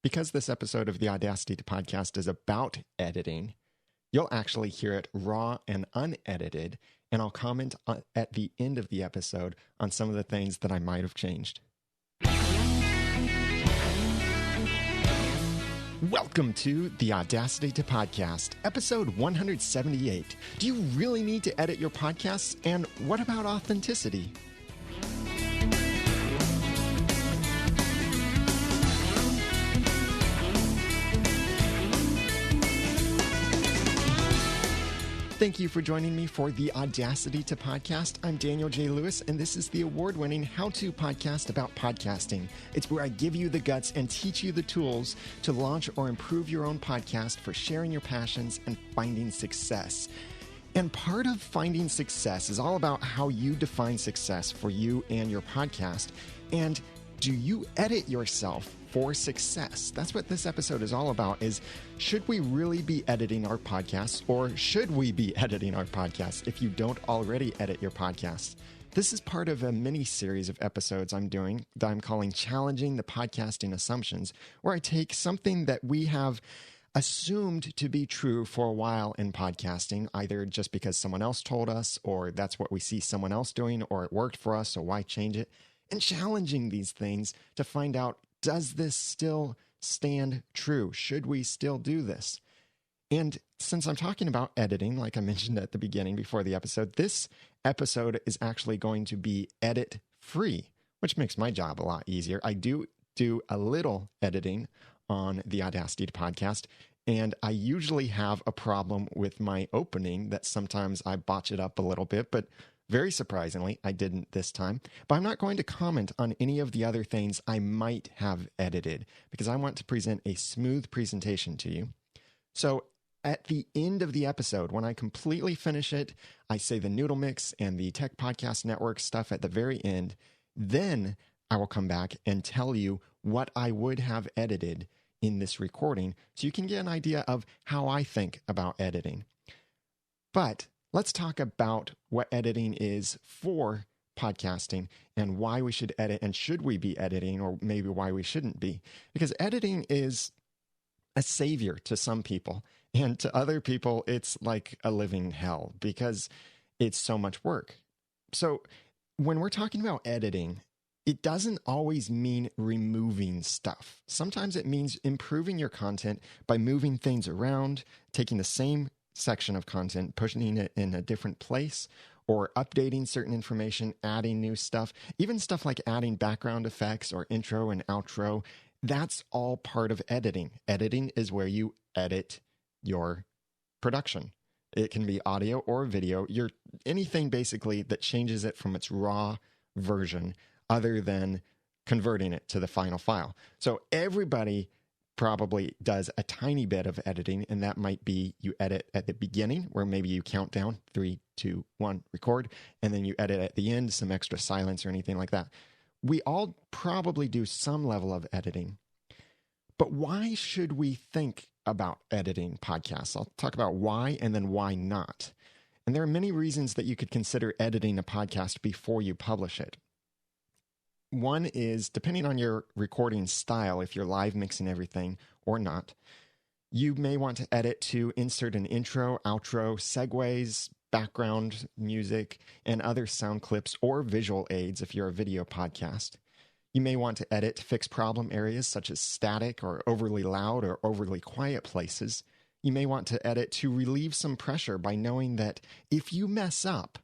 Because this episode of the Audacity podcast is about editing, you'll actually hear it raw and unedited, and I'll comment at the end of the episode on some of the things that I might have changed. Welcome to the Audacity to Podcast, episode 178. Do you really need to edit your podcasts? And what about authenticity? Thank you for joining me for the Audacity to Podcast. I'm Daniel J. Lewis, and this is the award-winning how-to podcast about podcasting. It's where I give you the guts and teach you the tools to launch or improve your own podcast for sharing your passions and finding success. And part of finding success is all about how you define success for you and your podcast. And do you edit yourself for success? That's what this episode is all about, is should we really be editing our podcasts, or should we be editing our podcasts if you don't already edit your podcasts? This is part of a mini-series of episodes I'm doing that I'm calling Challenging the Podcasting Assumptions, where I take something that we have assumed to be true for a while in podcasting, either just because someone else told us, or that's what we see someone else doing, or it worked for us, so why change it? And challenging these things to find out, does this still stand true? Should we still do this? And since I'm talking about editing, like I mentioned at the beginning before the episode, this episode is actually going to be edit-free, which makes my job a lot easier. I do a little editing on the Audacity podcast, and I usually have a problem with my opening that sometimes I botch it up a little bit, but very surprisingly, I didn't this time. But I'm not going to comment on any of the other things I might have edited because I want to present a smooth presentation to you. So at the end of the episode, when I completely finish it, I say the Noodle Mix and the Tech Podcast Network stuff at the very end. Then I will come back and tell you what I would have edited in this recording so you can get an idea of how I think about editing. But let's talk about what editing is for podcasting and why we should edit, and should we be editing, or maybe why we shouldn't be. Because editing is a savior to some people, and to other people, it's like a living hell because it's so much work. So when we're talking about editing, it doesn't always mean removing stuff. Sometimes it means improving your content by moving things around, taking the same section of content, pushing it in a different place, or updating certain information, adding new stuff, even stuff like adding background effects or intro and outro. That's all part of editing. Editing is where you edit your production. It can be audio or video. Anything basically that changes it from its raw version other than converting it to the final file. So everybody probably does a tiny bit of editing, and that might be you edit at the beginning where maybe you count down 3, 2, 1, record, and then you edit at the end, some extra silence or anything like that. We all probably do some level of editing, but why should we think about editing podcasts? I'll talk about why and then why not. And there are many reasons that you could consider editing a podcast before you publish it. One is, depending on your recording style, if you're live mixing everything or not, you may want to edit to insert an intro, outro, segues, background music, and other sound clips or visual aids if you're a video podcast. You may want to edit to fix problem areas such as static or overly loud or overly quiet places. You may want to edit to relieve some pressure by knowing that if you mess up,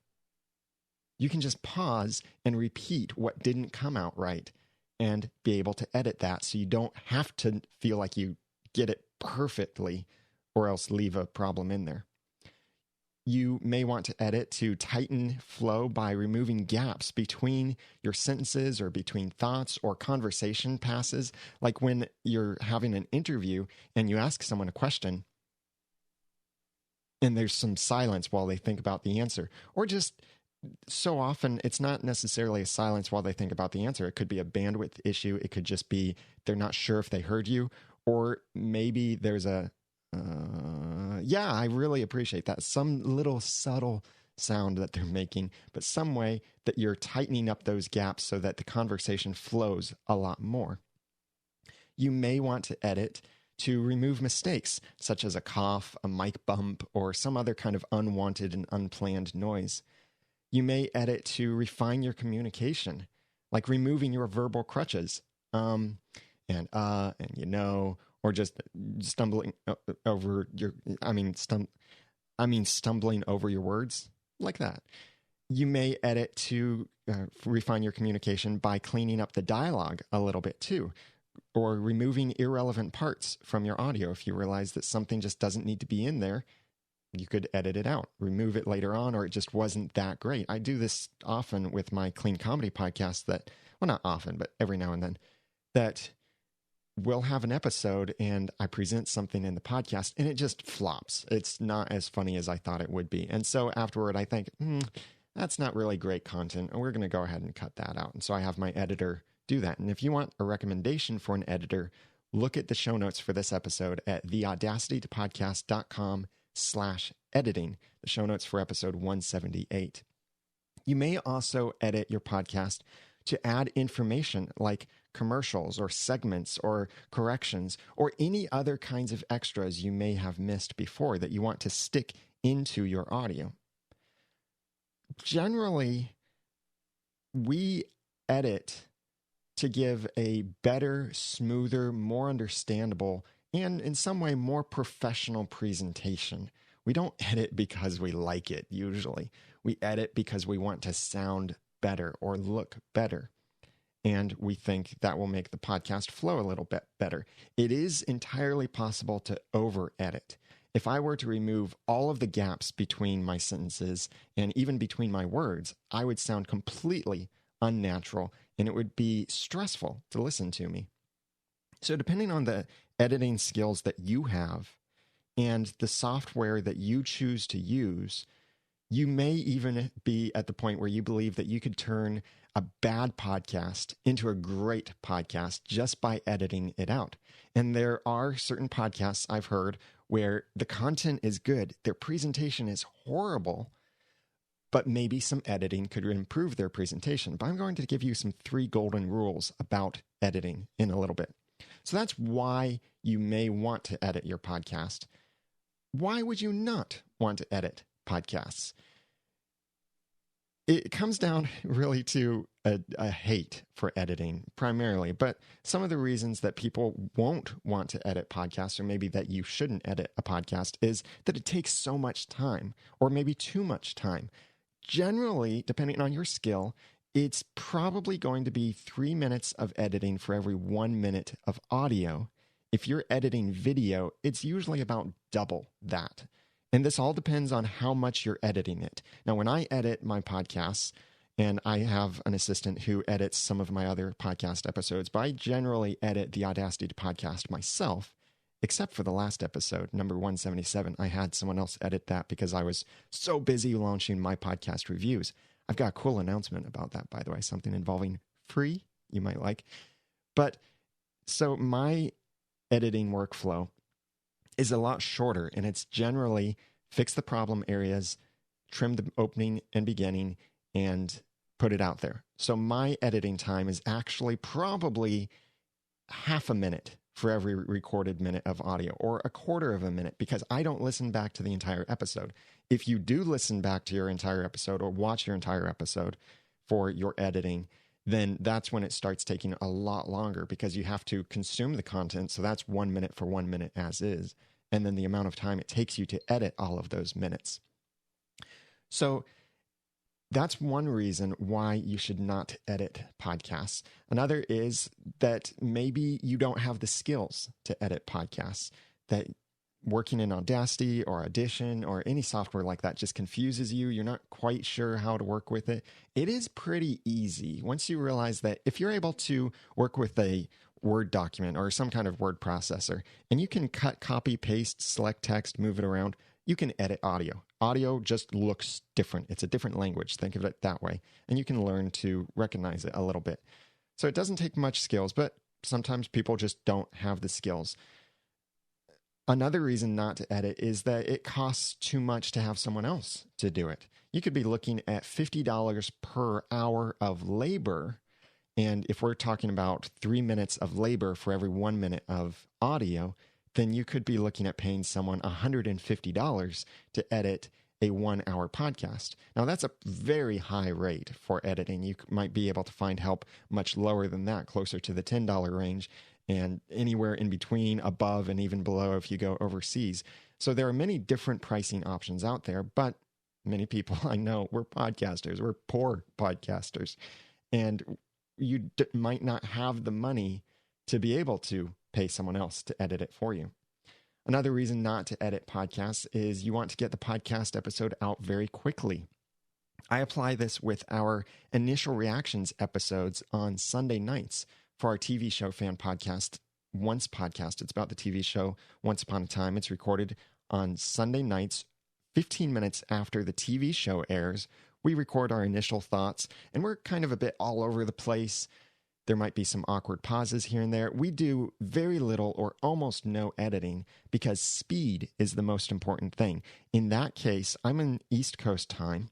you can just pause and repeat what didn't come out right and be able to edit that so you don't have to feel like you get it perfectly or else leave a problem in there. You may want to edit to tighten flow by removing gaps between your sentences or between thoughts or conversation passes, like when you're having an interview and you ask someone a question and there's some silence while they think about the answer, or just so often it's not necessarily a silence while they think about the answer. It could be a bandwidth issue. It could just be they're not sure if they heard you, or maybe there's a, yeah, I really appreciate that. Some little subtle sound that they're making, but some way that you're tightening up those gaps so that the conversation flows a lot more. you may want to edit to remove mistakes, such as a cough, a mic bump, or some other kind of unwanted and unplanned noise. You may edit to refine your communication, like removing your verbal crutches, and or just stumbling over stumbling over your words, like that. You may edit to refine your communication by cleaning up the dialogue a little bit too, or removing irrelevant parts from your audio. If you realize that something just doesn't need to be in there, you could edit it out, remove it later on, or it just wasn't that great. I do this often with my clean comedy podcast not often, but every now and then, that we'll have an episode and I present something in the podcast and it just flops. It's not as funny as I thought it would be. And so afterward, I think, that's not really great content, and we're going to go ahead and cut that out. And so I have my editor do that. And if you want a recommendation for an editor, look at the show notes for this episode at theaudacitytopodcast.com/editing, the show notes for episode 178. You may also edit your podcast to add information like commercials or segments or corrections or any other kinds of extras you may have missed before that you want to stick into your audio. Generally, we edit to give a better, smoother, more understandable, and in some way more professional presentation. We don't edit because we like it, usually. We edit because we want to sound better or look better. And we think that will make the podcast flow a little bit better. It is entirely possible to over-edit. If I were to remove all of the gaps between my sentences and even between my words, I would sound completely unnatural and it would be stressful to listen to me. So depending on the editing skills that you have and the software that you choose to use, you may even be at the point where you believe that you could turn a bad podcast into a great podcast just by editing it out. And there are certain podcasts I've heard where the content is good, their presentation is horrible, but maybe some editing could improve their presentation. But I'm going to give you some 3 golden rules about editing in a little bit. So that's why you may want to edit your podcast. Why would you not want to edit podcasts? It comes down really to a hate for editing primarily, but some of the reasons that people won't want to edit podcasts, or maybe that you shouldn't edit a podcast, is that it takes so much time, or maybe too much time. Generally, depending on your skill, it's probably going to be 3 minutes of editing for every 1 minute of audio. If you're editing video, it's usually about double that. And this all depends on how much you're editing it. Now, when I edit my podcasts, and I have an assistant who edits some of my other podcast episodes, but I generally edit the Audacity to podcast myself, except for the last episode, number 177. I had someone else edit that because I was so busy launching my podcast reviews. I've got a cool announcement about that, by the way, something involving free you might like. But so my editing workflow is a lot shorter, and it's generally fix the problem areas, trim the opening and beginning, and put it out there. So my editing time is actually probably half a minute for every recorded minute of audio, or a quarter of a minute, because I don't listen back to the entire episode. If you do listen back to your entire episode or watch your entire episode for your editing, then that's when it starts taking a lot longer, because you have to consume the content. So that's 1 minute for 1 minute as is. And then the amount of time it takes you to edit all of those minutes. So that's one reason why you should not edit podcasts. Another is that maybe you don't have the skills to edit podcasts, that working in Audacity or Audition or any software like that just confuses you. You're not quite sure how to work with it. It is pretty easy once you realize that if you're able to work with a Word document or some kind of word processor, and you can cut, copy, paste, select text, move it around, you can edit audio. Audio just looks different. It's a different language. Think of it that way. And you can learn to recognize it a little bit. So it doesn't take much skills, but sometimes people just don't have the skills. Another reason not to edit is that it costs too much to have someone else to do it. You could be looking at $50 per hour of labor, And if we're talking about 3 minutes of labor for every 1 minute of audio, then you could be looking at paying someone $150 to edit a 1-hour podcast. Now, that's a very high rate for editing. You might be able to find help much lower than that, closer to the $10 range, and anywhere in between, above, and even below if you go overseas. So there are many different pricing options out there, but many people I know, we're podcasters. We're poor podcasters. And you might not have the money to be able to pay someone else to edit it for you. Another reason not to edit podcasts is you want to get the podcast episode out very quickly. I apply this with our initial reactions episodes on Sunday nights for our TV show fan podcast, Once Podcast. It's about the TV show Once Upon a Time. It's recorded on Sunday nights, 15 minutes after the TV show airs. We record our initial thoughts, and we're kind of a bit all over the place. There might be some awkward pauses here and there. We do very little or almost no editing because speed is the most important thing. In that case, I'm in East Coast time,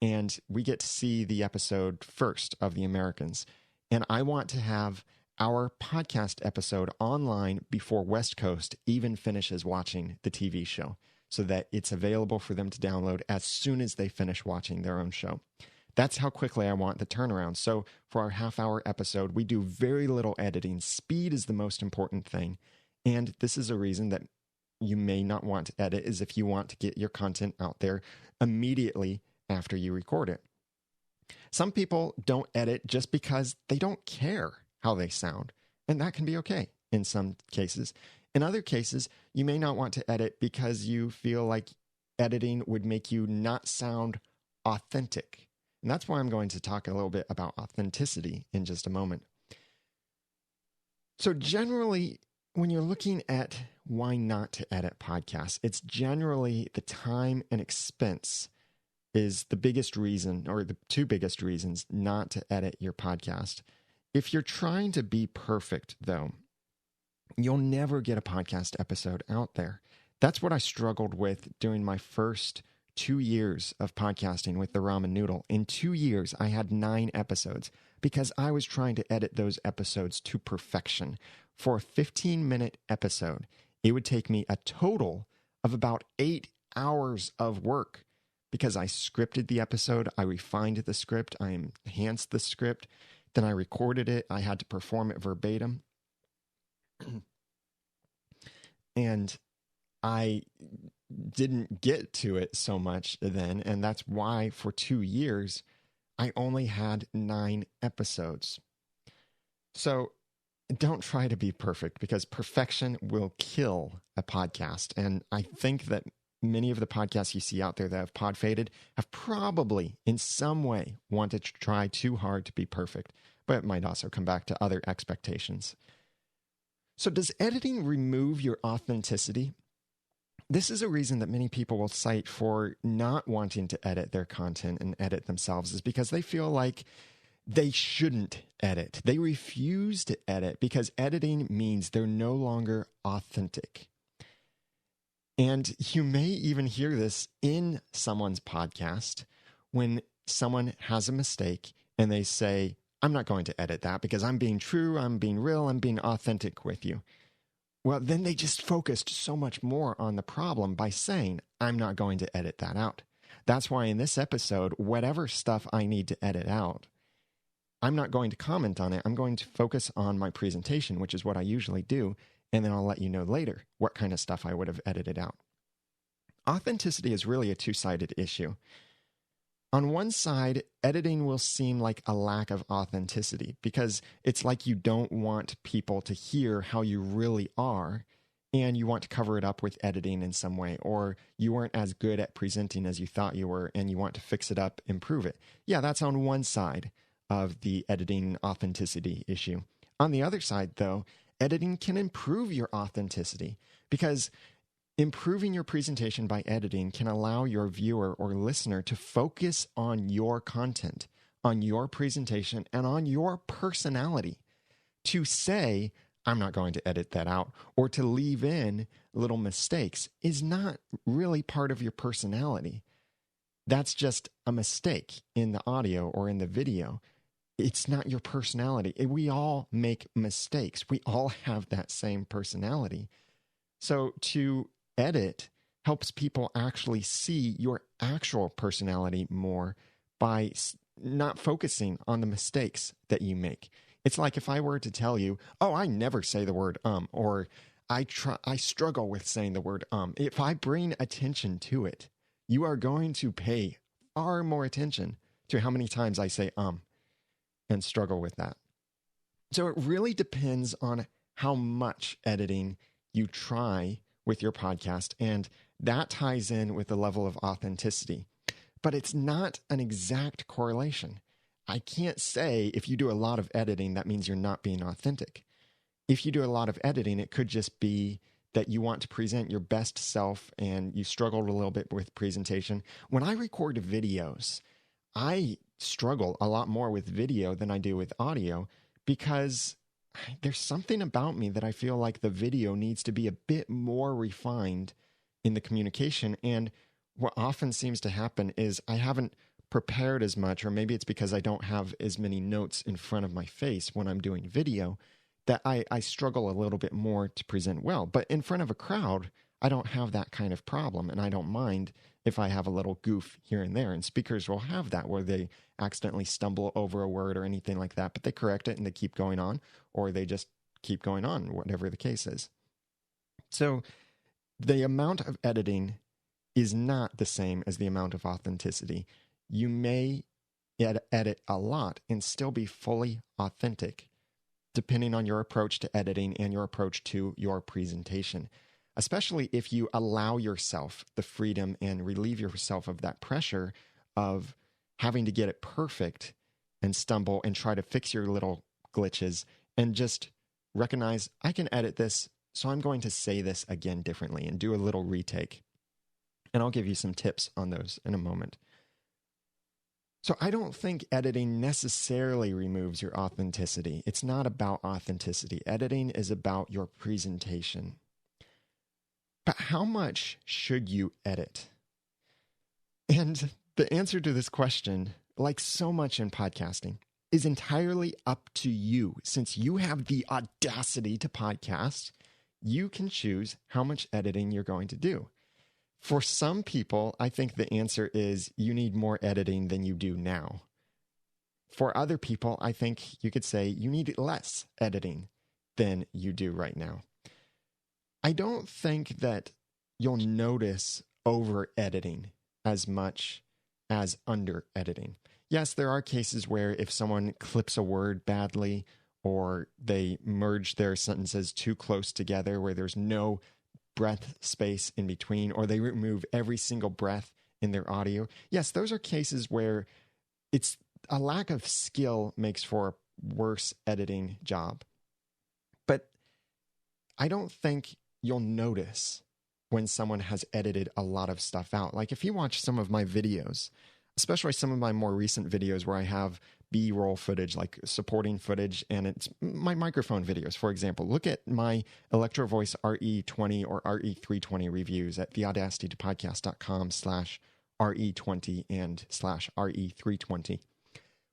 and we get to see the episode first of the Americans. And I want to have our podcast episode online before West Coast even finishes watching the TV show, so that it's available for them to download as soon as they finish watching their own show. That's how quickly I want the turnaround. So for our half-hour episode, we do very little editing. Speed is the most important thing. And this is a reason that you may not want to edit, is if you want to get your content out there immediately after you record it. Some people don't edit just because they don't care how they sound, and that can be okay in some cases. In other cases, you may not want to edit because you feel like editing would make you not sound authentic. And that's why I'm going to talk a little bit about authenticity in just a moment. So generally, when you're looking at why not to edit podcasts, it's generally the time and expense is the biggest reason, or the two biggest reasons not to edit your podcast. If you're trying to be perfect, though, you'll never get a podcast episode out there. That's what I struggled with during my first 2 years of podcasting with the ramen noodle. In 2 years, I had 9 episodes because I was trying to edit those episodes to perfection. For a 15-minute episode, it would take me a total of about 8 hours of work because I scripted the episode, I refined the script, I enhanced the script, then I recorded it, I had to perform it verbatim. And I didn't get to it so much then, and that's why for 2 years I only had 9 episodes. So don't try to be perfect, because perfection will kill a podcast. And I think that many of the podcasts you see out there that have pod faded have probably in some way wanted to try too hard to be perfect, but it might also come back to other expectations. So does editing remove your authenticity? This is a reason that many people will cite for not wanting to edit their content and edit themselves, is because they feel like they shouldn't edit. They refuse to edit because editing means they're no longer authentic. And you may even hear this in someone's podcast when someone has a mistake and they say, I'm not going to edit that because I'm being true, I'm being real, I'm being authentic with you. Well, then they just focused so much more on the problem by saying, I'm not going to edit that out. That's why in this episode, whatever stuff I need to edit out, I'm not going to comment on it. I'm going to focus on my presentation, which is what I usually do, and then I'll let you know later what kind of stuff I would have edited out. Authenticity is really a two-sided issue. On one side, editing will seem like a lack of authenticity because it's like you don't want people to hear how you really are, and you want to cover it up with editing in some way, or you weren't as good at presenting as you thought you were, and you want to fix it up, improve it. Yeah, that's on one side of the editing authenticity issue. On the other side, though, editing can improve your authenticity because improving your presentation by editing can allow your viewer or listener to focus on your content, on your presentation, and on your personality. To say, I'm not going to edit that out, or to leave in little mistakes is not really part of your personality. That's just a mistake in the audio or in the video. it's not your personality. We all make mistakes. We all have that same personality. So to edit helps people actually see your actual personality more by not focusing on the mistakes that you make. It's like if I were to tell you, oh, I never say the word or I struggle with saying the word If I bring attention to it, you are going to pay far more attention to how many times I say and struggle with that. So it really depends on how much editing you try with your podcast, and that ties in with the level of authenticity. But it's not an exact correlation. I can't say if you do a lot of editing, that means you're not being authentic. If you do a lot of editing, it could just be that you want to present your best self and you struggled a little bit with presentation. When I record videos, I struggle a lot more with video than I do with audio because there's something about me that I feel like the video needs to be a bit more refined in the communication. And what often seems to happen is I haven't prepared as much, or maybe it's because I don't have as many notes in front of my face when I'm doing video, that I struggle a little bit more to present well. But in front of a crowd, I don't have that kind of problem, and I don't mind if I have a little goof here and there. And speakers will have that where they accidentally stumble over a word or anything like that, but they correct it and they keep going on, or they just keep going on, whatever the case is. So the amount of editing is not the same as the amount of authenticity. You may edit a lot and still be fully authentic, depending on your approach to editing and your approach to your presentation, especially if you allow yourself the freedom and relieve yourself of that pressure of having to get it perfect and stumble and try to fix your little glitches and just recognize, I can edit this, so I'm going to say this again differently and do a little retake. And I'll give you some tips on those in a moment. So I don't think editing necessarily removes your authenticity. It's not about authenticity. Editing is about your presentation. But how much should you edit? And the answer to this question, like so much in podcasting, is entirely up to you. Since you have the audacity to podcast, you can choose how much editing you're going to do. For some people, I think the answer is you need more editing than you do now. For other people, I think you could say you need less editing than you do right now. I don't think that you'll notice over editing as much as under editing. Yes, there are cases where if someone clips a word badly or they merge their sentences too close together where there's no breath space in between, or they remove every single breath in their audio. Yes, those are cases where it's a lack of skill makes for a worse editing job. But I don't think you'll notice when someone has edited a lot of stuff out. Like if you watch some of my videos, especially some of my more recent videos where I have B-roll footage, like supporting footage, and it's my microphone videos, for example. Look at my Electro Voice RE20 or RE320 reviews at theaudacitytopodcast.com/RE20 and /RE320.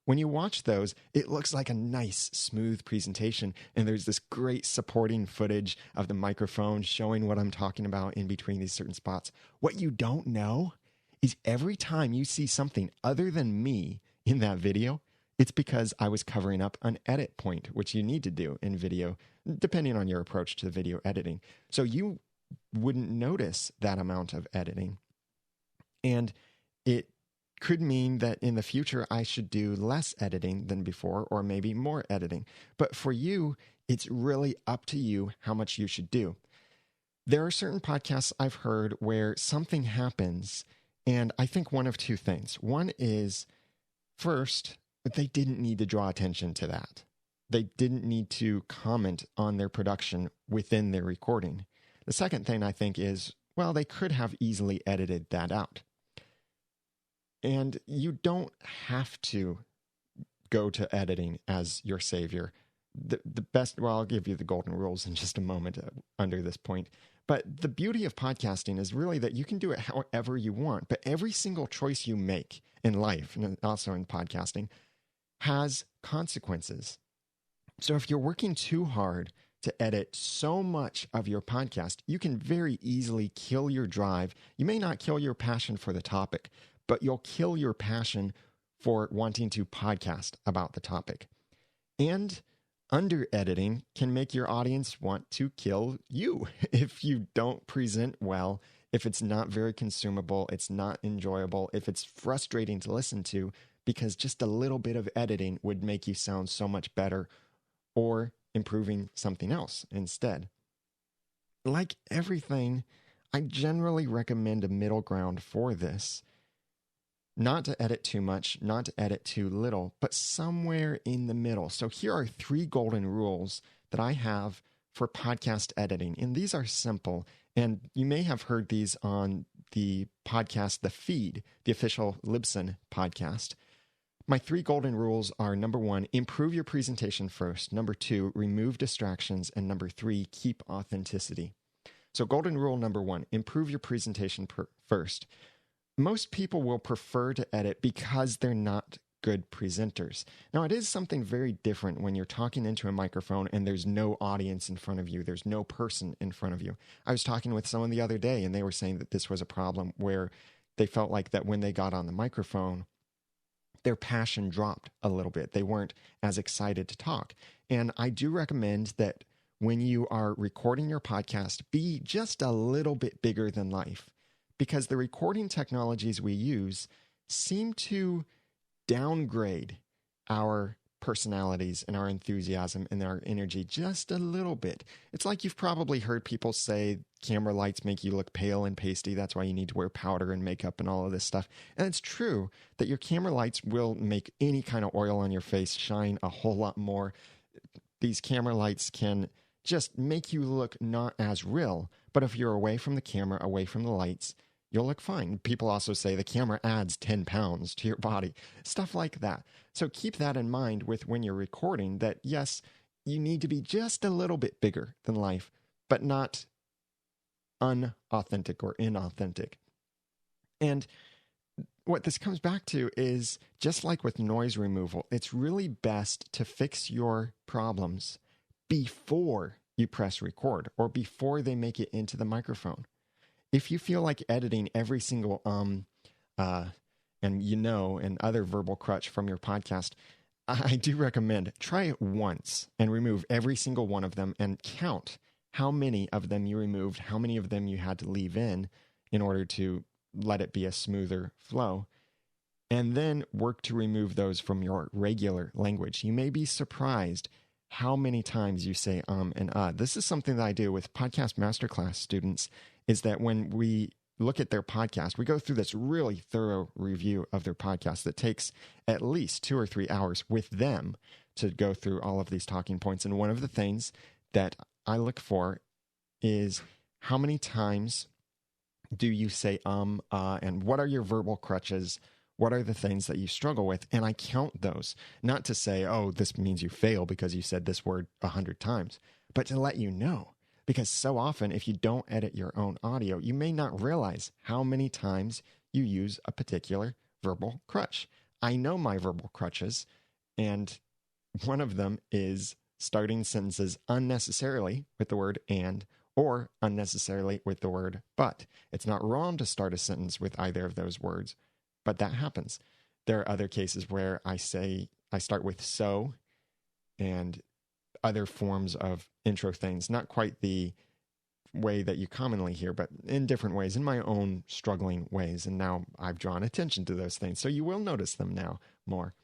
When you watch those, it looks like a nice, smooth presentation, and there's this great supporting footage of the microphone showing what I'm talking about in between these certain spots. What you don't know is every time you see something other than me in that video, it's because I was covering up an edit point, which you need to do in video, depending on your approach to video editing. So you wouldn't notice that amount of editing. And it could mean that in the future, I should do less editing than before, or maybe more editing. But for you, it's really up to you how much you should do. There are certain podcasts I've heard where something happens, and I think one of two things. One is, first, they didn't need to draw attention to that. They didn't need to comment on their production within their recording. The second thing I think is, well, they could have easily edited that out. And you don't have to go to editing as your savior. The best, well, I'll give you the golden rules in just a moment under this point. But the beauty of podcasting is really that you can do it however you want. But every single choice you make in life, and also in podcasting, has consequences. So if you're working too hard to edit so much of your podcast, you can very easily kill your drive. You may not kill your passion for the topic, but you'll kill your passion for wanting to podcast about the topic. And under editing can make your audience want to kill you if you don't present well, if it's not very consumable, it's not enjoyable, if it's frustrating to listen to, because just a little bit of editing would make you sound so much better, or improving something else instead. Like everything, I generally recommend a middle ground for this. Not to edit too much, not to edit too little, but somewhere in the middle. So here are 3 golden rules that I have for podcast editing. And these are simple. And you may have heard these on the podcast, The Feed, the official Libsyn podcast. My 3 golden rules are: number 1, improve your presentation first. Number 2, remove distractions. And number 3, keep authenticity. So golden rule number 1, improve your presentation first. Most people will prefer to edit because they're not good presenters. Now, it is something very different when you're talking into a microphone and there's no audience in front of you. There's no person in front of you. I was talking with someone the other day, and they were saying that this was a problem where they felt like that when they got on the microphone, their passion dropped a little bit. They weren't as excited to talk. And I do recommend that when you are recording your podcast, be just a little bit bigger than life, because the recording technologies we use seem to downgrade our personalities and our enthusiasm and our energy just a little bit. It's like you've probably heard people say camera lights make you look pale and pasty. That's why you need to wear powder and makeup and all of this stuff. And it's true that your camera lights will make any kind of oil on your face shine a whole lot more. These camera lights can just make you look not as real. But if you're away from the camera, away from the lights, you'll look fine. People also say the camera adds 10 pounds to your body, stuff like that. So keep that in mind with when you're recording, that yes, you need to be just a little bit bigger than life, but not unauthentic or inauthentic. And what this comes back to is, just like with noise removal, it's really best to fix your problems before you press record or before they make it into the microphone. If you feel like editing every single and other verbal crutch from your podcast, I do recommend try it once and remove every single one of them and count how many of them you removed, how many of them you had to leave in order to let it be a smoother flow. And then work to remove those from your regular language. You may be surprised how many times you say and This is something that I do with podcast masterclass students, is that when we look at their podcast, we go through this really thorough review of their podcast that takes at least 2 or 3 hours with them to go through all of these talking points. And one of the things that I look for is how many times do you say and what are your verbal crutches? What are the things that you struggle with? And I count those, not to say, oh, this means you fail because you said this word 100 times, but to let you know. Because so often, if you don't edit your own audio, you may not realize how many times you use a particular verbal crutch. I know my verbal crutches, and one of them is starting sentences unnecessarily with the word and, or unnecessarily with the word but. It's not wrong to start a sentence with either of those words, but that happens. There are other cases where I start with so and other forms of intro things, not quite the way that you commonly hear, but in different ways, in my own struggling ways. And now I've drawn attention to those things, so you will notice them now more.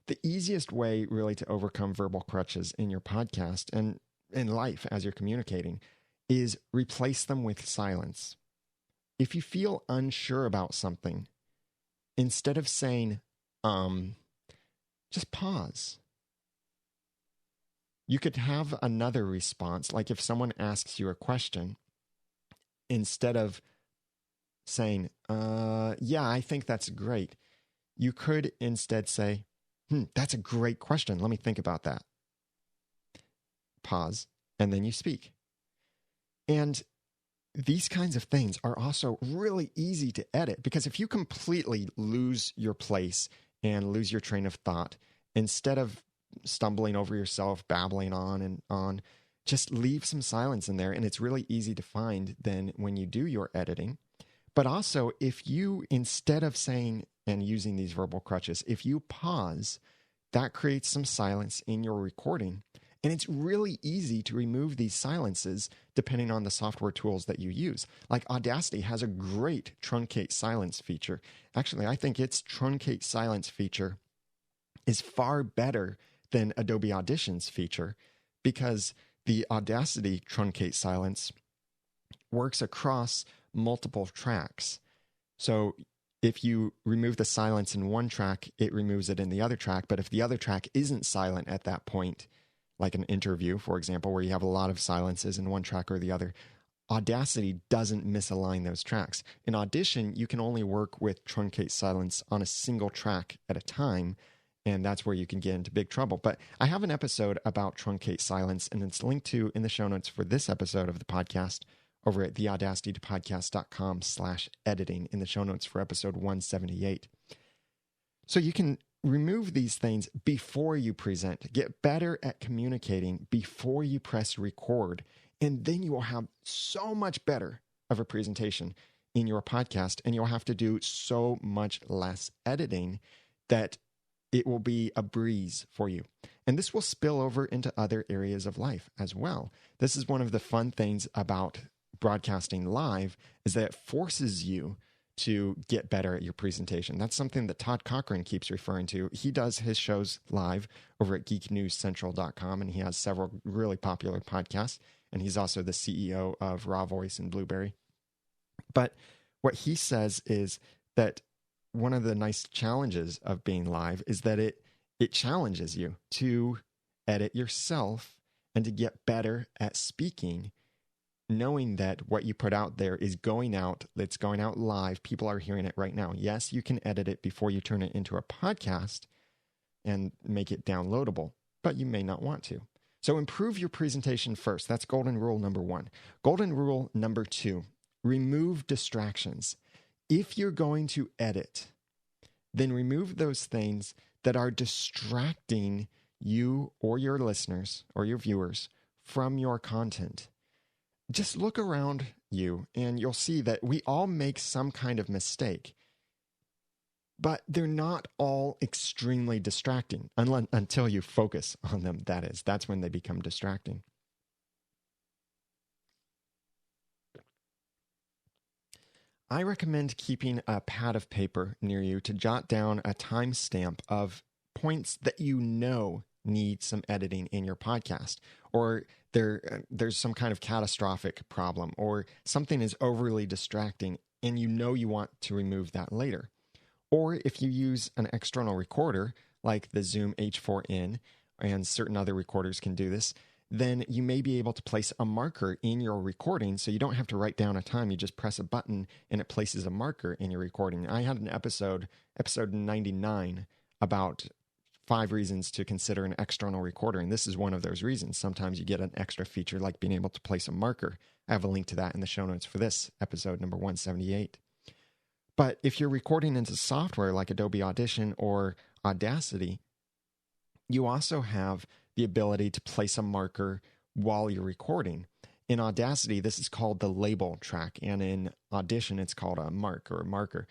The easiest way really to overcome verbal crutches in your podcast and in life as you're communicating is replace them with silence. If you feel unsure about something, instead of saying, just pause. You could have another response, like if someone asks you a question, instead of saying, yeah, I think that's great, you could instead say, that's a great question. Let me think about that. Pause, and then you speak. And these kinds of things are also really easy to edit, because if you completely lose your place and lose your train of thought instead of stumbling over yourself, babbling on and on, just leave some silence in there. And it's really easy to find then when you do your editing. But also, if you, instead of saying and using these verbal crutches, if you pause, that creates some silence in your recording. And it's really easy to remove these silences depending on the software tools that you use. Like Audacity has a great truncate silence feature. Actually, I think its truncate silence feature is far better than Adobe Audition's feature, because the Audacity truncate silence works across multiple tracks. So if you remove the silence in one track, it removes it in the other track. But if the other track isn't silent at that point, like an interview, for example, where you have a lot of silences in one track or the other, Audacity doesn't misalign those tracks. In Audition, you can only work with truncate silence on a single track at a time, and that's where you can get into big trouble. But I have an episode about truncate silence, and it's linked to in the show notes for this episode of the podcast over at theaudacitytopodcast.com/editing in the show notes for episode 178. So you can remove these things before you present. Get better at communicating before you press record, and then you will have so much better of a presentation in your podcast, and you'll have to do so much less editing that it will be a breeze for you. And this will spill over into other areas of life as well. This is one of the fun things about broadcasting live, is that it forces you to get better at your presentation. That's something that Todd Cochran keeps referring to. He does his shows live over at geeknewscentral.com, and he has several really popular podcasts, and he's also the CEO of Raw Voice and Blueberry. But what he says is that one of the nice challenges of being live is that it challenges you to edit yourself and to get better at speaking, knowing that what you put out there is going out, it's going out live. People are hearing it right now. Yes, you can edit it before you turn it into a podcast and make it downloadable, but you may not want to. So improve your presentation first. That's golden rule number 1. Golden rule number 2, remove distractions. If you're going to edit, then remove those things that are distracting you or your listeners or your viewers from your content. Just look around you and you'll see that we all make some kind of mistake, but they're not all extremely distracting until you focus on them. That's when they become distracting. I recommend keeping a pad of paper near you to jot down a timestamp of points that you know need some editing in your podcast, or there's some kind of catastrophic problem, or something is overly distracting and you know you want to remove that later. Or if you use an external recorder like the Zoom H4n, and certain other recorders can do this, then you may be able to place a marker in your recording so you don't have to write down a time. You just press a button and it places a marker in your recording. I had an episode 99, about 5 reasons to consider an external recorder, and this is one of those reasons. Sometimes you get an extra feature like being able to place a marker. I have a link to that in the show notes for this episode, number 178. But if you're recording into software like Adobe Audition or Audacity, you also have the ability to place a marker while you're recording. In Audacity, this is called the label track, and in Audition, it's called a mark or a marker.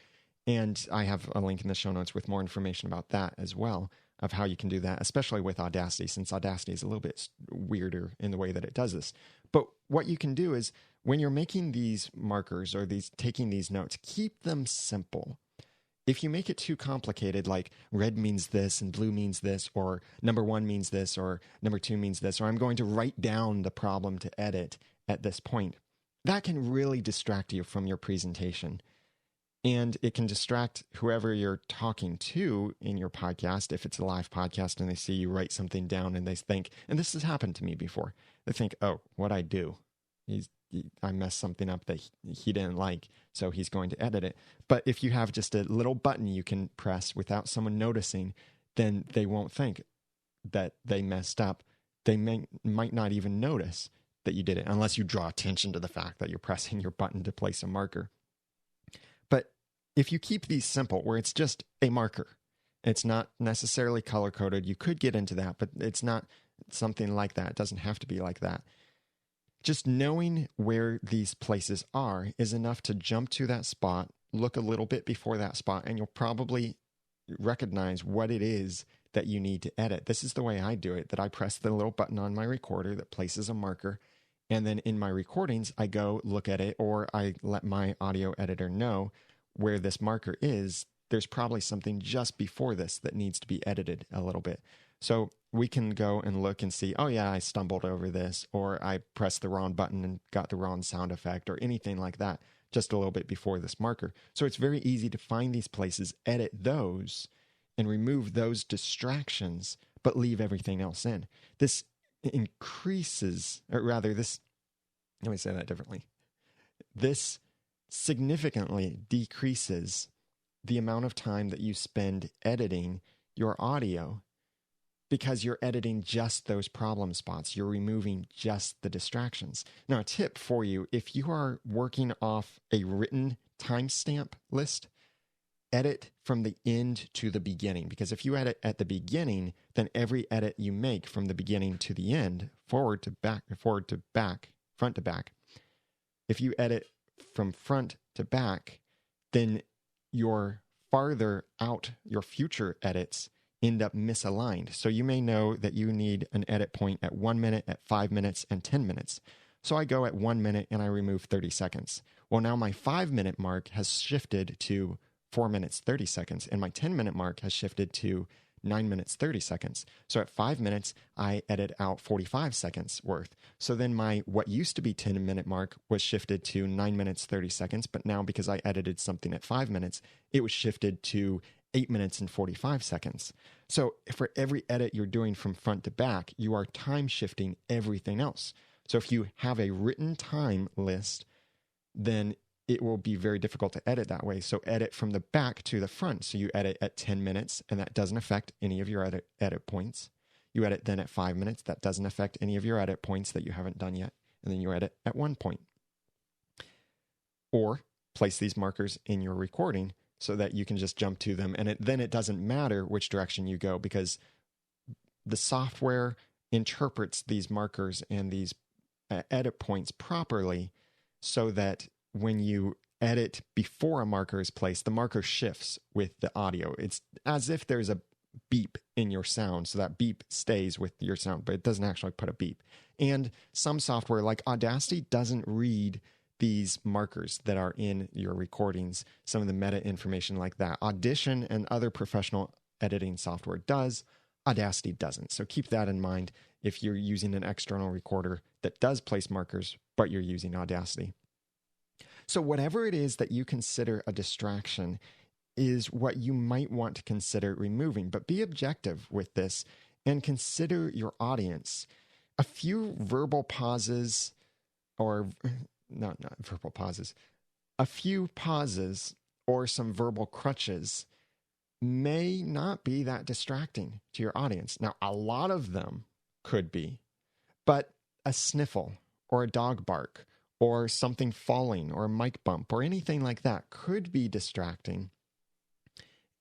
And I have a link in the show notes with more information about that as well, of how you can do that, especially with Audacity, since Audacity is a little bit weirder in the way that it does this. But what you can do is, when you're making these markers or taking these notes, keep them simple. If you make it too complicated, like red means this and blue means this, or number 1 means this, or number 2 means this, or I'm going to write down the problem to edit at this point, that can really distract you from your presentation. And it can distract whoever you're talking to in your podcast. If it's a live podcast and they see you write something down and they think, and this has happened to me before, they think, oh, what'd I do? I messed something up that he didn't like, so he's going to edit it. But if you have just a little button you can press without someone noticing, then they won't think that they messed up. They might not even notice that you did it, unless you draw attention to the fact that you're pressing your button to place a marker. But if you keep these simple, where it's just a marker, It's not necessarily color coded. You could get into that, but it's not something like that. It doesn't have to be like that. Just knowing where these places are is enough to jump to that spot, look a little bit before that spot, and you'll probably recognize what it is that you need to edit. This is the way I do it, that I press the little button on my recorder that places a marker, and then in my recordings, I go look at it, or I let my audio editor know where this marker is. There's probably something just before this that needs to be edited a little bit. So we can go and look and see, oh yeah, I stumbled over this, or I pressed the wrong button and got the wrong sound effect, or anything like that, just a little bit before this marker. So it's very easy to find these places, edit those, and remove those distractions, but leave everything else in. This increases, or rather this, let me say that differently. This significantly decreases the amount of time that you spend editing your audio, because you're editing just those problem spots. You're removing just the distractions. Now, a tip for you, if you are working off a written timestamp list, edit from the end to the beginning, because if you edit at the beginning, then every edit you make from the beginning to the end, forward to back, front to back, if you edit from front to back, then your farther out, your future edits end up misaligned. So you may know that you need an edit point at 1 minute, at 5 minutes, and 10 minutes. So I go at 1 minute and I remove 30 seconds. Well, now my 5-minute mark has shifted to 4 minutes, 30 seconds, and my 10-minute mark has shifted to 9 minutes, 30 seconds. So at 5 minutes, I edit out 45 seconds worth. So then my what used to be 10-minute mark was shifted to 9 minutes, 30 seconds. But now because I edited something at 5 minutes, it was shifted to 8 minutes and 45 seconds. So for every edit you're doing from front to back, you are time shifting everything else. So if you have a written time list, then it will be very difficult to edit that way. So edit from the back to the front. So you edit at 10 minutes, and that doesn't affect any of your edit points. You edit then at 5 minutes. That doesn't affect any of your edit points that you haven't done yet. And then you edit at 1 point. Or place these markers in your recording so that you can just jump to them. And then it doesn't matter which direction you go, because the software interprets these markers and these edit points properly, so that when you edit before a marker is placed, the marker shifts with the audio. It's as if there's a beep in your sound, so that beep stays with your sound, but it doesn't actually put a beep. And some software like Audacity doesn't read these markers that are in your recordings, some of the meta information like that. Audition and other professional editing software does. Audacity doesn't. So keep that in mind if you're using an external recorder that does place markers, but you're using Audacity. So whatever it is that you consider a distraction is what you might want to consider removing, but be objective with this and consider your audience. A few verbal pauses, or not verbal pauses, a few pauses or some verbal crutches may not be that distracting to your audience. Now, a lot of them could be, but a sniffle or a dog bark or something falling or a mic bump or anything like that could be distracting.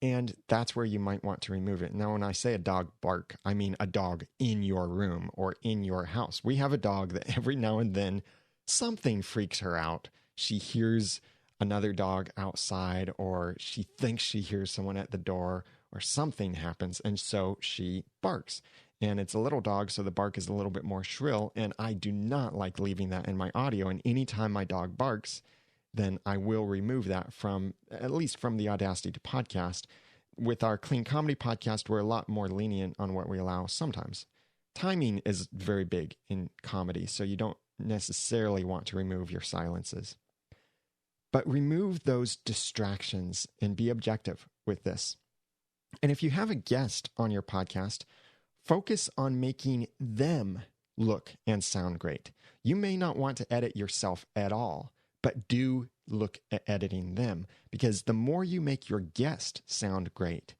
And that's where you might want to remove it. Now, when I say a dog bark, I mean a dog in your room or in your house. We have a dog that every now and then something freaks her out. She hears another dog outside, or she thinks she hears someone at the door, or something happens, and so she barks. And it's a little dog, so the bark is a little bit more shrill, and I do not like leaving that in my audio. And anytime my dog barks, then I will remove that from, at least from the Audacity to podcast. With our Clean Comedy podcast, we're a lot more lenient on what we allow sometimes. Timing is very big in comedy, so you don't necessarily want to remove your silences. But remove those distractions and be objective with this. And if you have a guest on your podcast, focus on making them look and sound great. You may not want to edit yourself at all, but do look at editing them, because the more you make your guest sound great,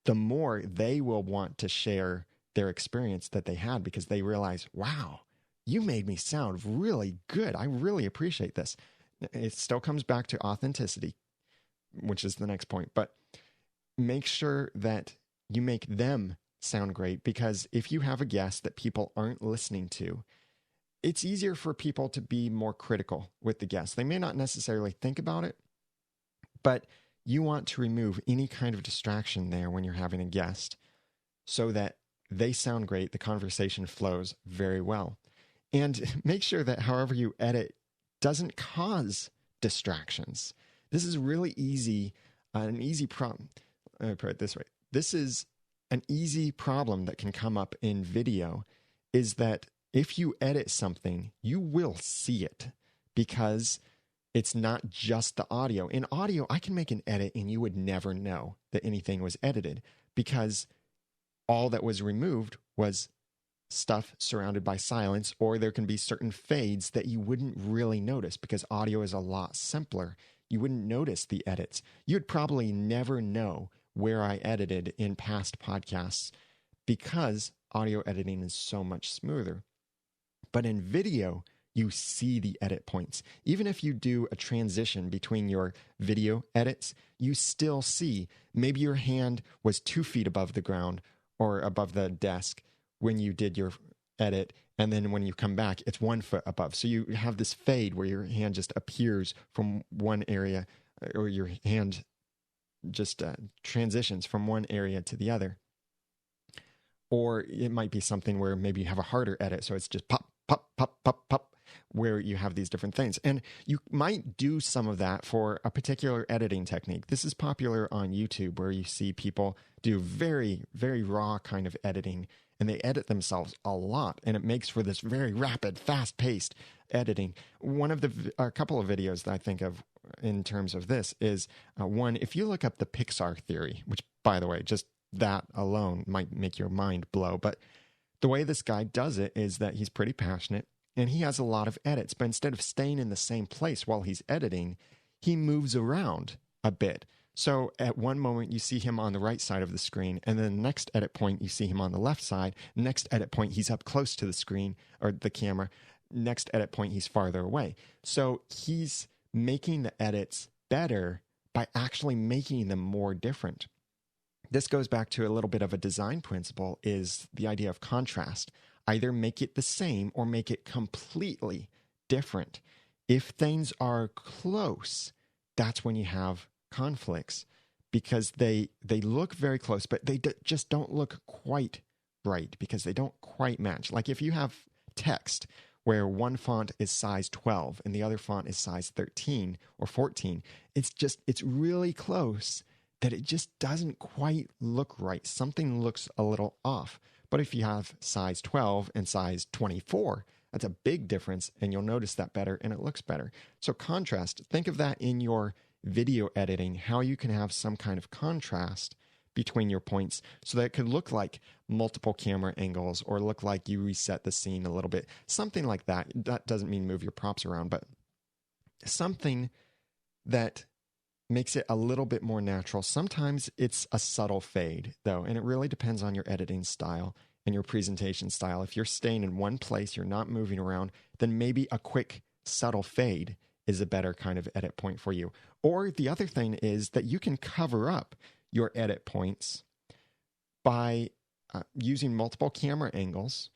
the more they will want to share their experience that they had, because they realize, wow, you made me sound really good. I really appreciate this. It still comes back to authenticity, which is the next point, but make sure that you make them sound great, because if you have a guest that people aren't listening to, it's easier for people to be more critical with the guest. They may not necessarily think about it, but you want to remove any kind of distraction there when you're having a guest so that they sound great, the conversation flows very well. And make sure that however you edit doesn't cause distractions. This is really easy, an easy problem. Let me put it this way. This is an easy problem that can come up in video, is that if you edit something, you will see it, because it's not just the audio. In audio, I can make an edit and you would never know that anything was edited, because all that was removed was stuff surrounded by silence, or there can be certain fades that you wouldn't really notice because audio is a lot simpler. You wouldn't notice the edits. You'd probably never know where I edited in past podcasts because audio editing is so much smoother. But in video, you see the edit points. Even if you do a transition between your video edits, you still see maybe your hand was 2 feet above the ground or above the desk when you did your edit, and then when you come back, it's 1 foot above. So you have this fade where your hand just appears from one area, or your hand just transitions from one area to the other. Or it might be something where maybe you have a harder edit, so it's just pop, pop, pop, pop, pop, where you have these different things. And you might do some of that for a particular editing technique. This is popular on YouTube, where you see people do very, very raw kind of editing, and they edit themselves a lot, and it makes for this very rapid, fast-paced editing. A couple of videos that I think of in terms of this is one, if you look up the Pixar theory, which, by the way, just that alone might make your mind blow, but the way this guy does it is that he's pretty passionate, and he has a lot of edits, but instead of staying in the same place while he's editing, he moves around a bit. So at one moment, you see him on the right side of the screen, and then the next edit point, you see him on the left side. Next edit point, he's up close to the screen or the camera. Next edit point, he's farther away. So he's making the edits better by actually making them more different. This goes back to a little bit of a design principle, is the idea of contrast. Either make it the same or make it completely different. If things are close, that's when you have conflicts, because they look very close, but they just don't look quite right, because they don't quite match. Like if you have text where one font is size 12 and the other font is size 13 or 14, it's really close that it just doesn't quite look right. Something looks a little off. But if you have size 12 and size 24, that's a big difference, and you'll notice that better, and it looks better. So contrast, think of that in your video editing, how you can have some kind of contrast between your points so that it could look like multiple camera angles, or look like you reset the scene a little bit. Something like that. That doesn't mean move your props around, but something that makes it a little bit more natural. Sometimes it's a subtle fade, though, and it really depends on your editing style and your presentation style. If you're staying in one place, you're not moving around, then maybe a quick, subtle fade is a better kind of edit point for you. Or the other thing is that you can cover up your edit points by using multiple camera angles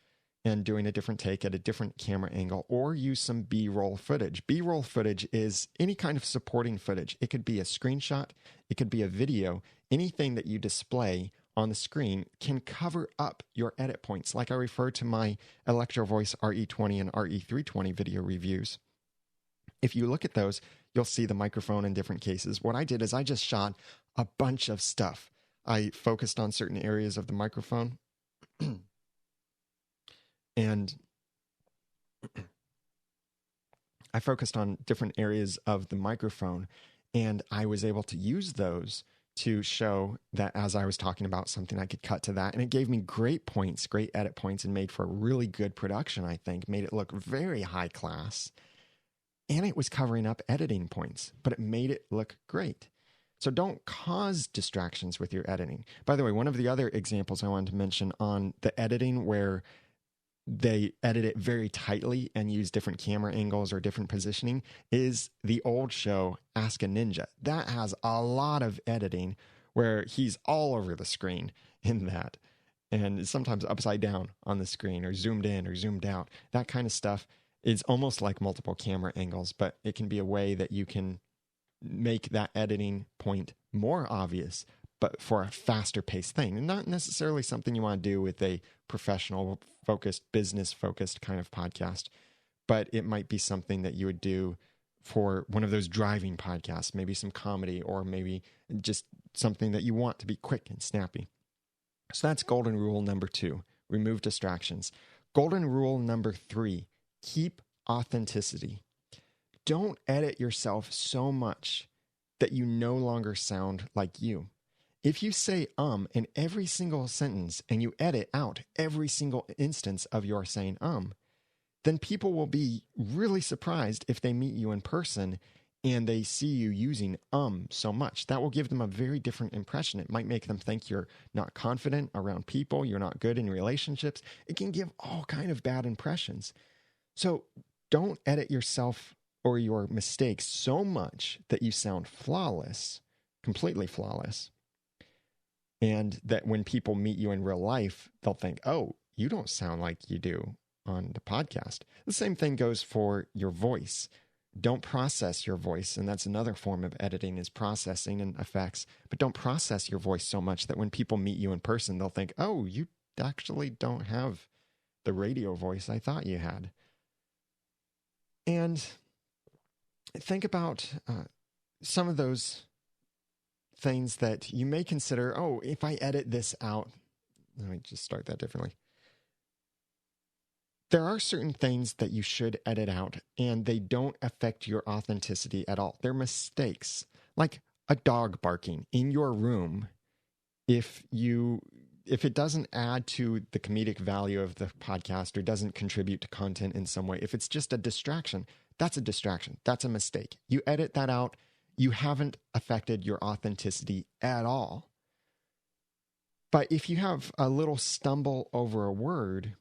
and doing a different take at a different camera angle, or use some B-roll footage. B-roll footage is any kind of supporting footage. It could be a screenshot, it could be a video. Anything that you display on the screen can cover up your edit points. Like I referred to my Electro Voice RE20 and RE320 video reviews. If you look at those, you'll see the microphone in different cases. What I did is I just shot a bunch of stuff. I focused on certain areas of the microphone and I focused on different areas of the microphone, and I was able to use those to show that as I was talking about something, I could cut to that. And it gave me great points, great edit points, and made for a really good production, I think. Made it look very high class. And it was covering up editing points, but it made it look great. So don't cause distractions with your editing. By the way, one of the other examples I wanted to mention on the editing where they edit it very tightly and use different camera angles or different positioning is the old show Ask a Ninja. That has a lot of editing where he's all over the screen in that. And sometimes upside down on the screen, or zoomed in or zoomed out. That kind of stuff is almost like multiple camera angles, but it can be a way that you can make that editing point more obvious, but for a faster paced thing, and not necessarily something you want to do with a professional focused, business focused kind of podcast, but it might be something that you would do for one of those driving podcasts, maybe some comedy, or maybe just something that you want to be quick and snappy. So that's golden rule number 2, remove distractions. Golden rule number 3, keep authenticity. Don't edit yourself so much that you no longer sound like you. If you say in every single sentence and you edit out every single instance of your saying then people will be really surprised if they meet you in person and they see you using so much. That will give them a very different impression. It might make them think you're not confident around people, you're not good in relationships. It can give all kind of bad impressions. So don't edit yourself or your mistakes so much that you sound flawless, completely flawless. And that when people meet you in real life, they'll think, oh, you don't sound like you do on the podcast. The same thing goes for your voice. Don't process your voice. And that's another form of editing, is processing and effects. But don't process your voice so much that when people meet you in person, they'll think, oh, you actually don't have the radio voice I thought you had. And think about some of those things that you may consider, oh, if I edit this out, let me just start that differently. There are certain things that you should edit out, and they don't affect your authenticity at all. They're mistakes, like a dog barking in your room. If it doesn't add to the comedic value of the podcast or doesn't contribute to content in some way, if it's just a distraction, that's a distraction. That's a mistake. You edit that out. You haven't affected your authenticity at all. But if you have a little stumble over a word,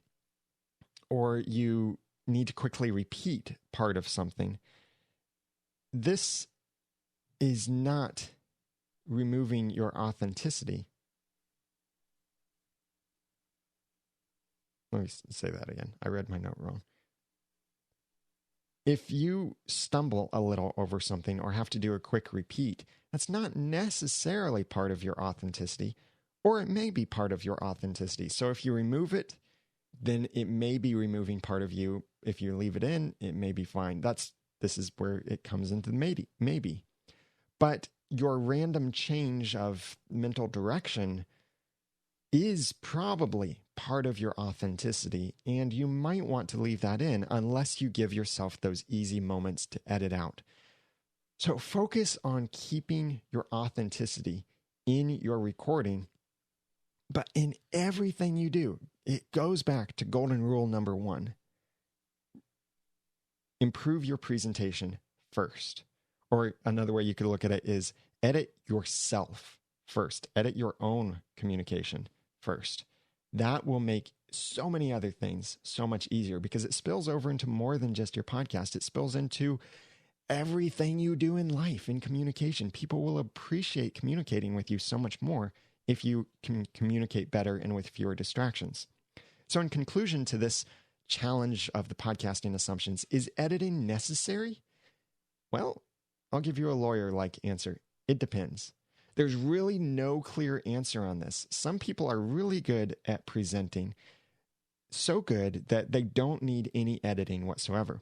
or you need to quickly repeat part of something, this is not removing your authenticity. Let me say that again. I read my note wrong. If you stumble a little over something or have to do a quick repeat, that's not necessarily part of your authenticity, or it may be part of your authenticity. So if you remove it, then it may be removing part of you. If you leave it in, it may be fine. This is where it comes into the maybe. But your random change of mental direction is probably part of your authenticity, and you might want to leave that in unless you give yourself those easy moments to edit out. So focus on keeping your authenticity in your recording, but in everything you do. It goes back to golden rule number 1. Improve your presentation first. Or another way you could look at it is edit yourself first. Edit your own communication first. That will make so many other things so much easier, because it spills over into more than just your podcast. It spills into everything you do in life, in communication. People will appreciate communicating with you so much more if you can communicate better and with fewer distractions. So in conclusion to this challenge of the podcasting assumptions, is editing necessary? Well, I'll give you a lawyer-like answer. It depends. There's really no clear answer on this. Some people are really good at presenting, so good that they don't need any editing whatsoever.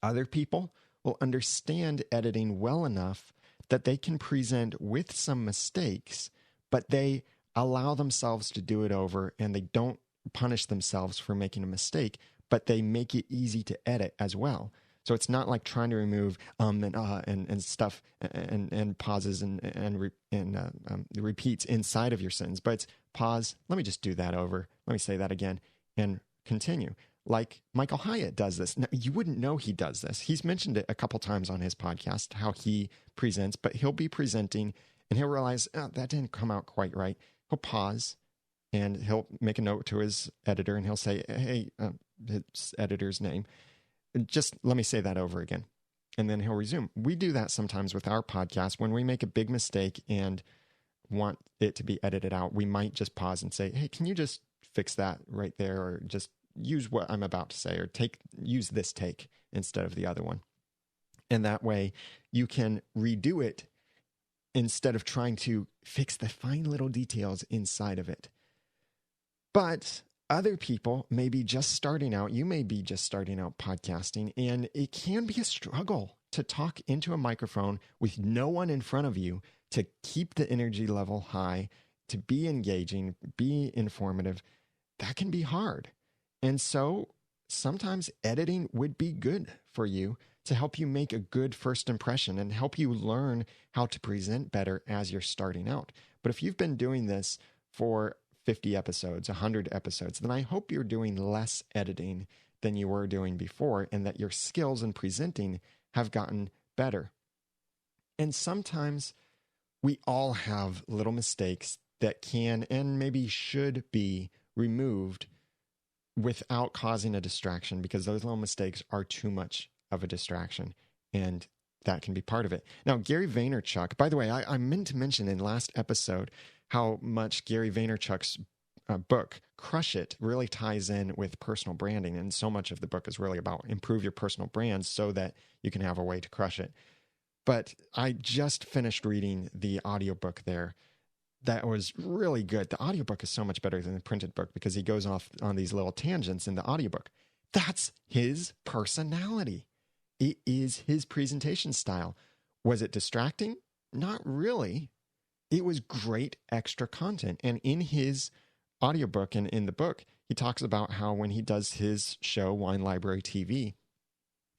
Other people will understand editing well enough that they can present with some mistakes, but they allow themselves to do it over, and they don't punish themselves for making a mistake, but they make it easy to edit as well. So it's not like trying to remove and stuff and pauses and repeats inside of your sentence, but it's pause. Let me just do that over. Let me say that again and continue. Like Michael Hyatt does this. Now, you wouldn't know he does this. He's mentioned it a couple times on his podcast, how he presents, but he'll be presenting and he'll realize, oh, that didn't come out quite right. He'll pause and he'll make a note to his editor and he'll say, hey, his editor's name. Just let me say that over again. And then he'll resume. We do that sometimes with our podcast when we make a big mistake and want it to be edited out, we might just pause and say, hey, can you just fix that right there? Or just use what I'm about to say, or use this take instead of the other one. And that way you can redo it instead of trying to fix the fine little details inside of it. But other people may be just starting out. You may be just starting out podcasting, and it can be a struggle to talk into a microphone with no one in front of you, to keep the energy level high, to be engaging, be informative. That can be hard. And so sometimes editing would be good for you to help you make a good first impression and help you learn how to present better as you're starting out. But if you've been doing this for 50 episodes, 100 episodes, then I hope you're doing less editing than you were doing before, and that your skills in presenting have gotten better. And sometimes we all have little mistakes that can and maybe should be removed without causing a distraction, because those little mistakes are too much of a distraction, and that can be part of it. Now, Gary Vaynerchuk, by the way, I meant to mention in last episode how much Gary Vaynerchuk's book, Crush It, really ties in with personal branding. And so much of the book is really about improve your personal brand so that you can have a way to crush it. But I just finished reading the audiobook there. That was really good. The audiobook is so much better than the printed book because he goes off on these little tangents in the audiobook. That's his personality. It is his presentation style. Was it distracting? Not really. It was great extra content. And in his audiobook and in the book, he talks about how when he does his show, Wine Library TV,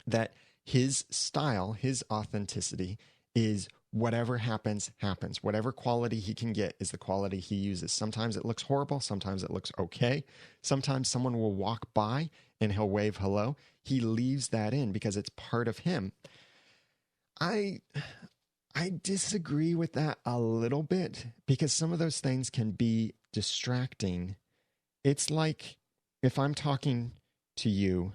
that his style, his authenticity is whatever happens, happens. Whatever quality he can get is the quality he uses. Sometimes it looks horrible. Sometimes it looks okay. Sometimes someone will walk by and he'll wave hello. He leaves that in because it's part of him. I disagree with that a little bit because some of those things can be distracting. It's like if I'm talking to you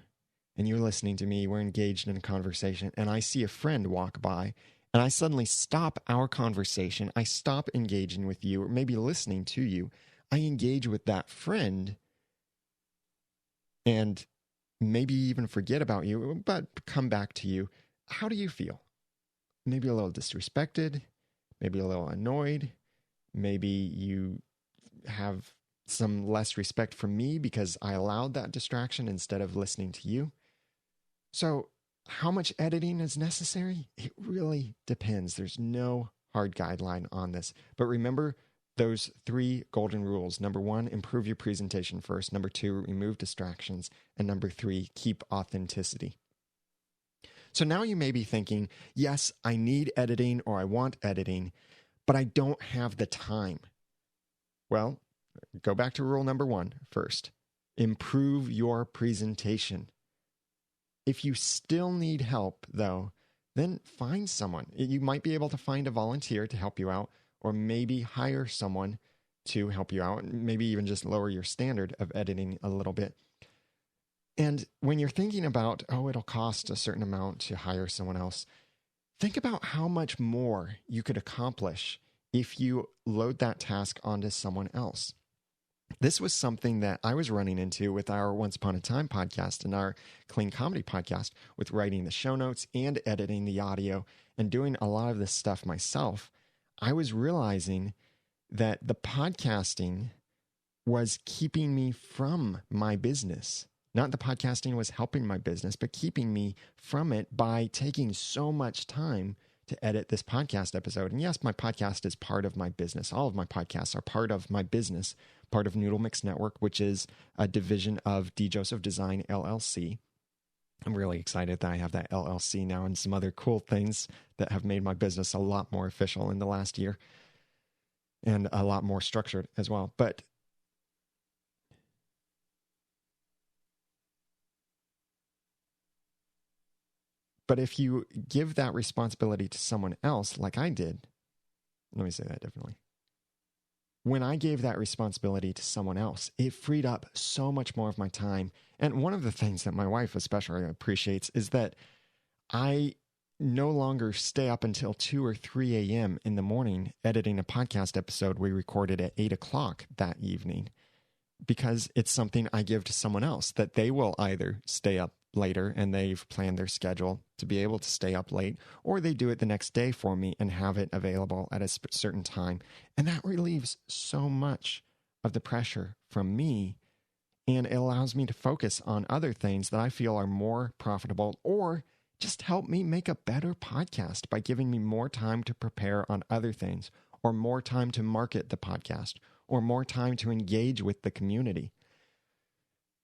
and you're listening to me, we're engaged in a conversation, and I see a friend walk by, and I suddenly stop our conversation. I stop engaging with you, or maybe listening to you. I engage with that friend and maybe even forget about you, but come back to you. How do you feel? Maybe a little disrespected, maybe a little annoyed. Maybe you have some less respect for me because I allowed that distraction instead of listening to you. So how much editing is necessary? It really depends. There's no hard guideline on this. But remember those 3 golden rules. Number 1, improve your presentation first. Number 2, remove distractions. And number 3, keep authenticity. So now you may be thinking, yes, I need editing or I want editing, but I don't have the time. Well, go back to rule number 1 first. Improve your presentation. If you still need help, though, then find someone. You might be able to find a volunteer to help you out, or maybe hire someone to help you out, maybe even just lower your standard of editing a little bit. And when you're thinking about, it'll cost a certain amount to hire someone else, think about how much more you could accomplish if you load that task onto someone else. This was something that I was running into with our Once Upon a Time podcast and our Clean Comedy podcast, with writing the show notes and editing the audio and doing a lot of this stuff myself. I was realizing that the podcasting was keeping me from my business. Not the podcasting was helping my business, but keeping me from it by taking so much time to edit this podcast episode. And yes, my podcast is part of my business. All of my podcasts are part of my business, part of Noodle Mix Network, which is a division of D. Joseph Design, LLC. I'm really excited that I have that LLC now and some other cool things that have made my business a lot more official in the last year and a lot more structured as well. But if you give that responsibility to someone else, like I did, let me say that differently. When I gave that responsibility to someone else, it freed up so much more of my time. And one of the things that my wife especially appreciates is that I no longer stay up until 2 or 3 a.m. in the morning editing a podcast episode we recorded at 8 o'clock that evening, because it's something I give to someone else that they will either stay up later and they've planned their schedule to be able to stay up late, or they do it the next day for me and have it available at a certain time. And that relieves so much of the pressure from me, and it allows me to focus on other things that I feel are more profitable or just help me make a better podcast by giving me more time to prepare on other things, or more time to market the podcast, or more time to engage with the community.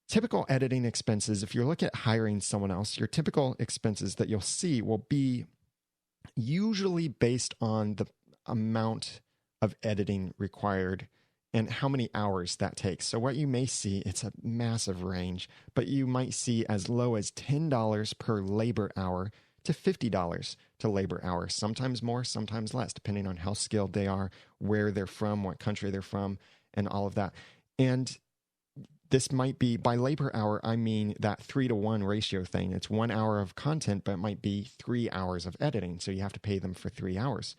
Typical editing expenses, if you look at hiring someone else, your typical expenses that you'll see will be usually based on the amount of editing required and how many hours that takes. So what you may see, it's a massive range, but you might see as low as $10 per labor hour to $50 to labor hour, sometimes more, sometimes less, depending on how skilled they are, where they're from, what country they're from, and all of that. And this might be, by labor hour, I mean that 3-to-1 ratio thing. It's 1 hour of content, but it might be 3 hours of editing. So you have to pay them for 3 hours.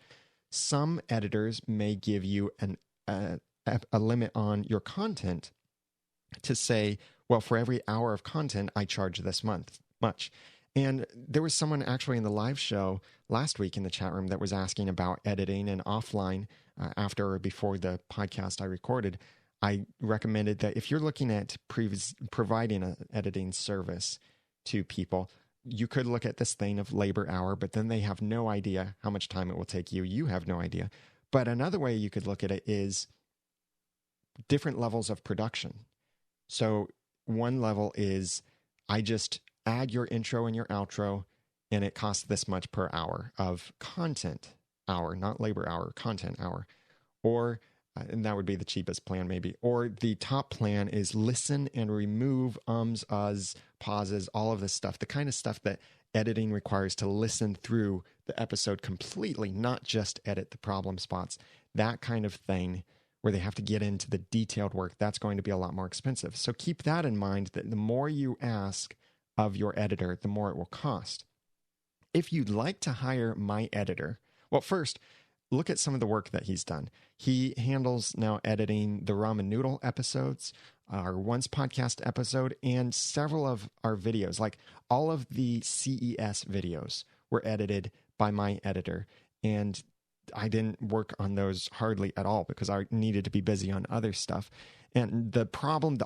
Some editors may give you a limit on your content to say, well, for every hour of content, I charge this much. And there was someone actually in the live show last week in the chat room that was asking about editing and offline after or before the podcast I recorded. I recommended that if you're looking at providing an editing service to people, you could look at this thing of labor hour, but then they have no idea how much time it will take you. You have no idea. But another way you could look at it is different levels of production. So one level is I just add your intro and your outro, and it costs this much per hour of content hour, not labor hour, content hour. Or and that would be the cheapest plan maybe. Or the top plan is listen and remove ums, uhs, pauses, all of this stuff, the kind of stuff that editing requires to listen through the episode completely, not just edit the problem spots. That kind of thing where they have to get into the detailed work, that's going to be a lot more expensive. So keep that in mind, that the more you ask of your editor, the more it will cost. If you'd like to hire my editor, well, first, look at some of the work that he's done. He handles now editing the ramen noodle episodes, our Once podcast episode, and several of our videos. Like all of the CES videos were edited by my editor. And I didn't work on those hardly at all because I needed to be busy on other stuff. And the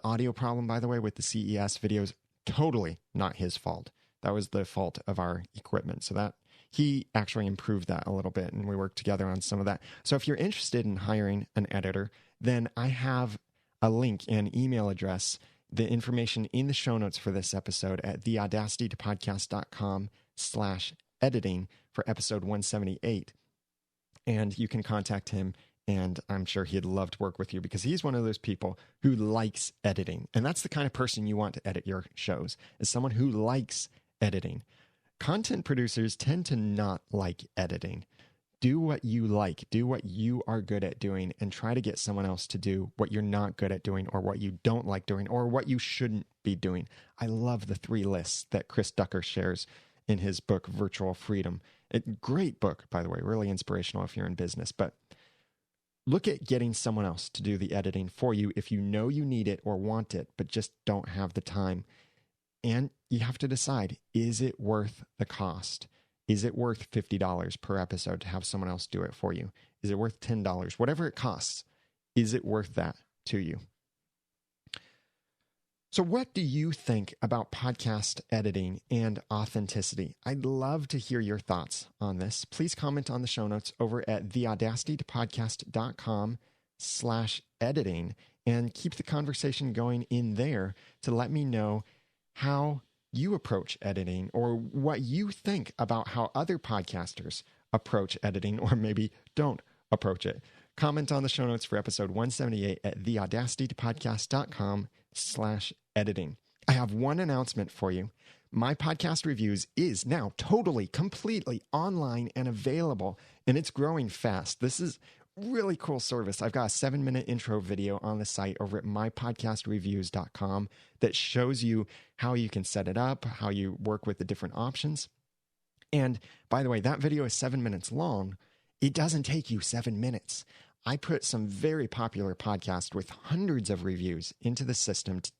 audio problem, by the way, with the CES videos, totally not his fault. That was the fault of our equipment. So that he actually improved that a little bit, and we worked together on some of that. So if you're interested in hiring an editor, then I have a link and email address, the information in the show notes for this episode at theaudacitytopodcast.com/editing for episode 178. And you can contact him, and I'm sure he'd love to work with you because he's one of those people who likes editing. And that's the kind of person you want to edit your shows, is someone who likes editing. Content producers tend to not like editing. Do what you like, do what you are good at doing, and try to get someone else to do what you're not good at doing, or what you don't like doing, or what you shouldn't be doing. I love the 3 lists that Chris Ducker shares in his book, Virtual Freedom. Great book, by the way, really inspirational if you're in business. But look at getting someone else to do the editing for you if you know you need it or want it, but just don't have the time. And you have to decide, is it worth the cost? Is it worth $50 per episode to have someone else do it for you? Is it worth $10? Whatever it costs, is it worth that to you? So what do you think about podcast editing and authenticity? I'd love to hear your thoughts on this. Please comment on the show notes over at theaudacitytopodcast.com/editing and keep the conversation going in there to let me know how you approach editing, or what you think about how other podcasters approach editing, or maybe don't approach it. Comment on the show notes for episode 178 at theaudacitytopodcast.com/editing. I have one announcement for you. My podcast reviews is now totally, completely online and available, and it's growing fast. This is really cool service. I've got a 7-minute intro video on the site over at mypodcastreviews.com that shows you how you can set it up, how you work with the different options. And by the way, that video is 7 minutes long. It doesn't take you 7 minutes. I put some very popular podcasts with hundreds of reviews into the system to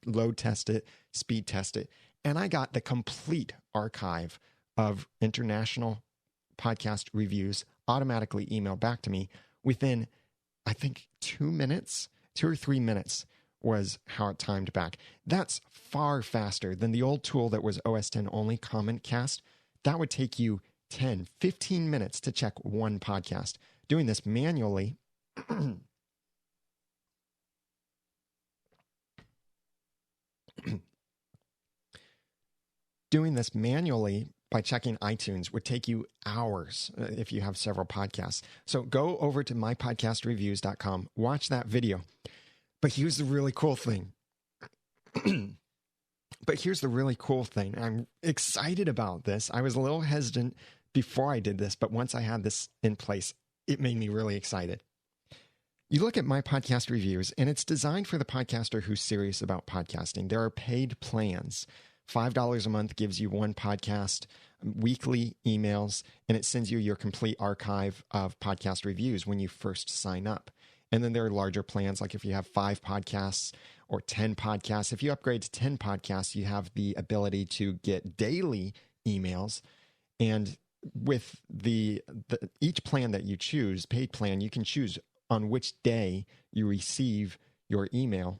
load test it, speed test it, and I got the complete archive of international podcast reviews automatically emailed back to me within, I think, 2 or 3 minutes was how it timed back. That's far faster than the old tool that was OS X only, Comment Cast. That would take you 10, 15 minutes to check one podcast. Doing this manually, by checking iTunes would take you hours if you have several podcasts. So go over to mypodcastreviews.com, watch that video. But here's the really cool thing. I'm excited about this. I was a little hesitant before I did this, but once I had this in place, it made me really excited. You look at My Podcast Reviews, and it's designed for the podcaster who's serious about podcasting. There are paid plans. $5 a month gives you one podcast, weekly emails, and it sends you your complete archive of podcast reviews when you first sign up. And then there are larger plans, like if you have 5 podcasts or 10 podcasts. If you upgrade to 10 podcasts, you have the ability to get daily emails. And with each plan that you choose, paid plan, you can choose on which day you receive your email,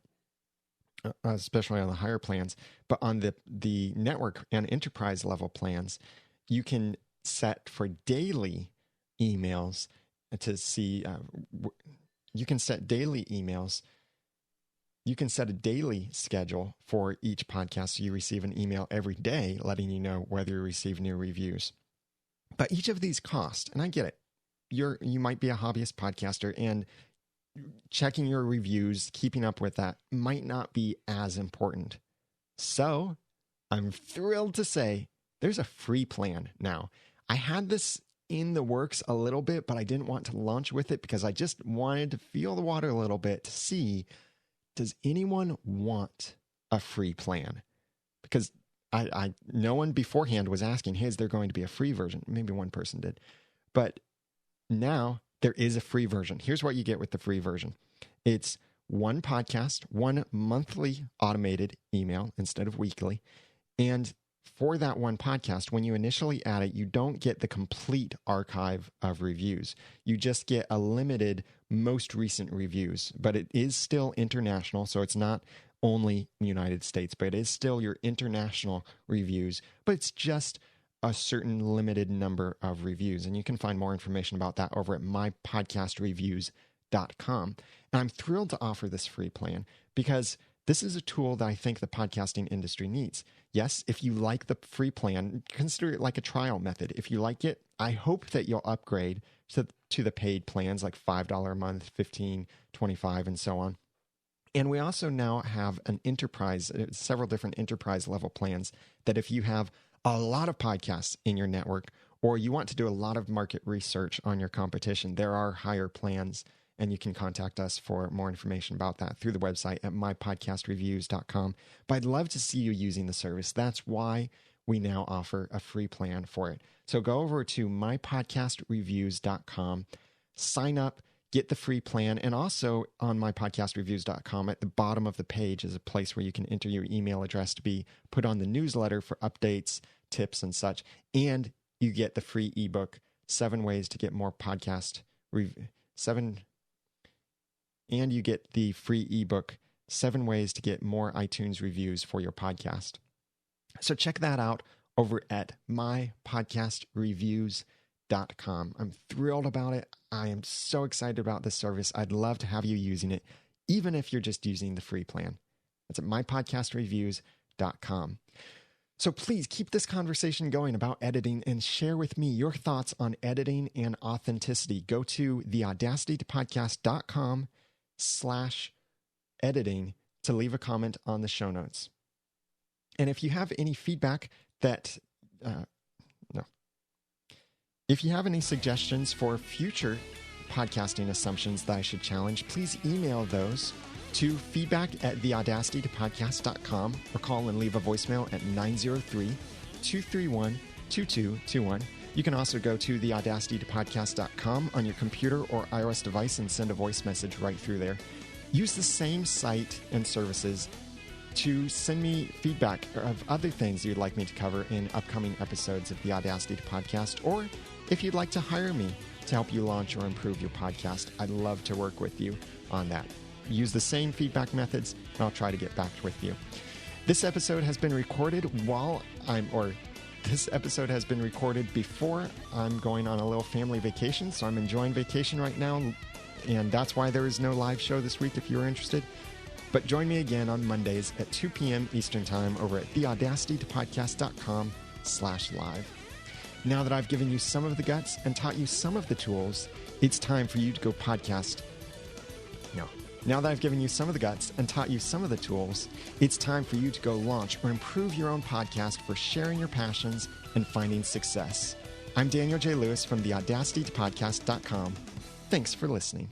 especially on the higher plans. But on the network and enterprise level plans, you can set for daily emails to see... You can set daily emails. You can set a daily schedule for each podcast so you receive an email every day letting you know whether you receive new reviews. But each of these cost, and I get it. You might be a hobbyist podcaster, and checking your reviews, keeping up with that might not be as important. So I'm thrilled to say there's a free plan now. I had this in the works a little bit, but I didn't want to launch with it because I just wanted to feel the water a little bit to see, does anyone want a free plan? Because no one beforehand was asking, hey, is there going to be a free version? Maybe one person did. But now there is a free version. Here's what you get with the free version. It's one podcast, one monthly automated email instead of weekly. And for that one podcast, when you initially add it, you don't get the complete archive of reviews. You just get a limited, most recent reviews, but it is still international. So it's not only United States, but it is still your international reviews, but it's just a certain limited number of reviews. And you can find more information about that over at mypodcastreviews.com. And I'm thrilled to offer this free plan because this is a tool that I think the podcasting industry needs. Yes, if you like the free plan, consider it like a trial method. If you like it, I hope that you'll upgrade to the paid plans like $5 a month, $15, $25, and so on. And we also now have an enterprise, several different enterprise level plans that if you have a lot of podcasts in your network or you want to do a lot of market research on your competition, there are higher plans. And you can contact us for more information about that through the website at mypodcastreviews.com. But I'd love to see you using the service. That's why we now offer a free plan for it. So go over to mypodcastreviews.com, sign up, get the free plan. And also on mypodcastreviews.com, at the bottom of the page is a place where you can enter your email address to be put on the newsletter for updates, tips, and such. And you get the free ebook, 7 ways to get more podcast and you get the free ebook, 7 ways to get more iTunes reviews for your podcast. So check that out over at mypodcastreviews.com. I'm thrilled about it. I am so excited about this service. I'd love to have you using it, even if you're just using the free plan. That's at mypodcastreviews.com. So please keep this conversation going about editing and share with me your thoughts on editing and authenticity. Go to theaudacitytopodcast.com/editing to leave a comment on the show notes. And if you have any feedback if you have any suggestions for future podcasting assumptions that I should challenge, please email those to feedback@theaudacitytopodcast.com or call and leave a voicemail at 903-231-2929. 2221. You can also go to the audacitytopodcast.com on your computer or iOS device and send a voice message right through there. Use the same site and services to send me feedback of other things you'd like me to cover in upcoming episodes of the Audacity to Podcast, or if you'd like to hire me to help you launch or improve your podcast. I'd love to work with you on that. Use the same feedback methods, and I'll try to get back with you. This episode has been recorded before I'm going on a little family vacation, so I'm enjoying vacation right now, and that's why there is no live show this week if you're interested. But join me again on Mondays at 2 p.m. Eastern Time over at theaudacitytopodcast.com/live. Now that I've given you some of the guts and taught you some of the tools, it's time for you to go podcast. Now that I've given you some of the guts and taught you some of the tools, it's time for you to go launch or improve your own podcast for sharing your passions and finding success. I'm Daniel J. Lewis from theaudacitytopodcast.com. Thanks for listening.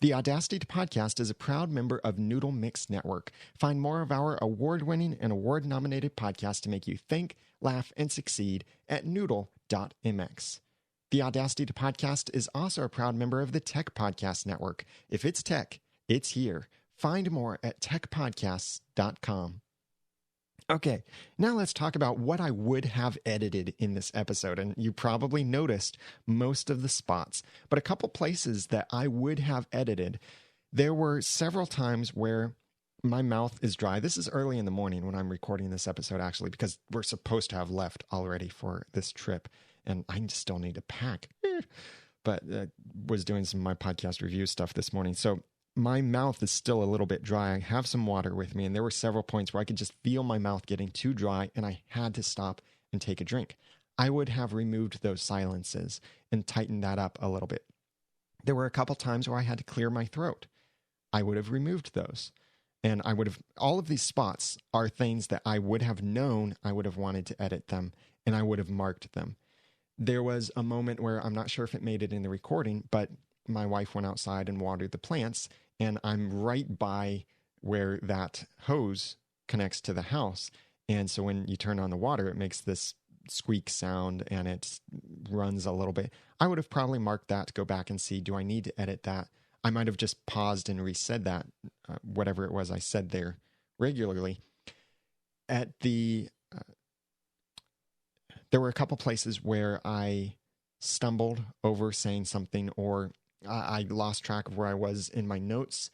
The Audacity to Podcast is a proud member of Noodle Mix Network. Find more of our award-winning and award-nominated podcasts to make you think, laugh, and succeed at noodle.mx. The Audacity to Podcast is also a proud member of the Tech Podcast Network. If it's tech, it's here. Find more at techpodcasts.com. Okay, now let's talk about what I would have edited in this episode. And you probably noticed most of the spots, but a couple places that I would have edited. There were several times where my mouth is dry. This is early in the morning when I'm recording this episode, actually, because we're supposed to have left already for this trip. And I still need to pack. But was doing some of my podcast review stuff this morning. So my mouth is still a little bit dry. I have some water with me, and there were several points where I could just feel my mouth getting too dry, and I had to stop and take a drink. I would have removed those silences and tightened that up a little bit. There were a couple times where I had to clear my throat. I would have removed those. And I would have, all of these spots are things that I would have known I would have wanted to edit them, and I would have marked them. There was a moment where I'm not sure if it made it in the recording, but my wife went outside and watered the plants, and I'm right by where that hose connects to the house. And so when you turn on the water, it makes this squeak sound and it runs a little bit. I would have probably marked that to go back and see, do I need to edit that? I might have just paused and resaid that, whatever it was I said there regularly. There were a couple places where I stumbled over saying something, or I lost track of where I was in my notes,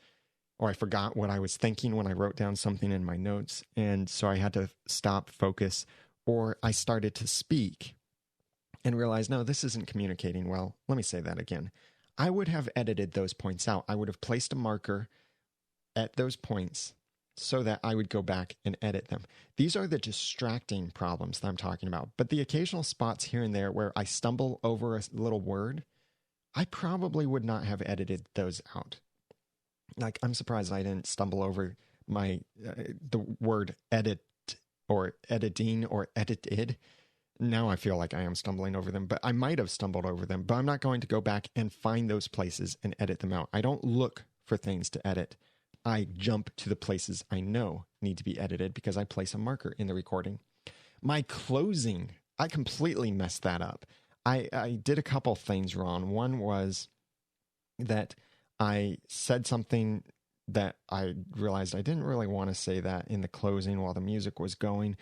or I forgot what I was thinking when I wrote down something in my notes. And so I had to stop, focus, or I started to speak and realized, no, this isn't communicating well. Let me say that again. I would have edited those points out. I would have placed a marker at those points so that I would go back and edit them. These are the distracting problems that I'm talking about. But the occasional spots here and there where I stumble over a little word, I probably would not have edited those out. Like, I'm surprised I didn't stumble over the word edit or editing or edited. Now I feel like I am stumbling over them, but I might have stumbled over them. But I'm not going to go back and find those places and edit them out. I don't look for things to edit. I jump to the places I know need to be edited because I place a marker in the recording. My closing, I completely messed that up. I did a couple things wrong. One was that I said something that I realized I didn't really want to say that in the closing while the music was going.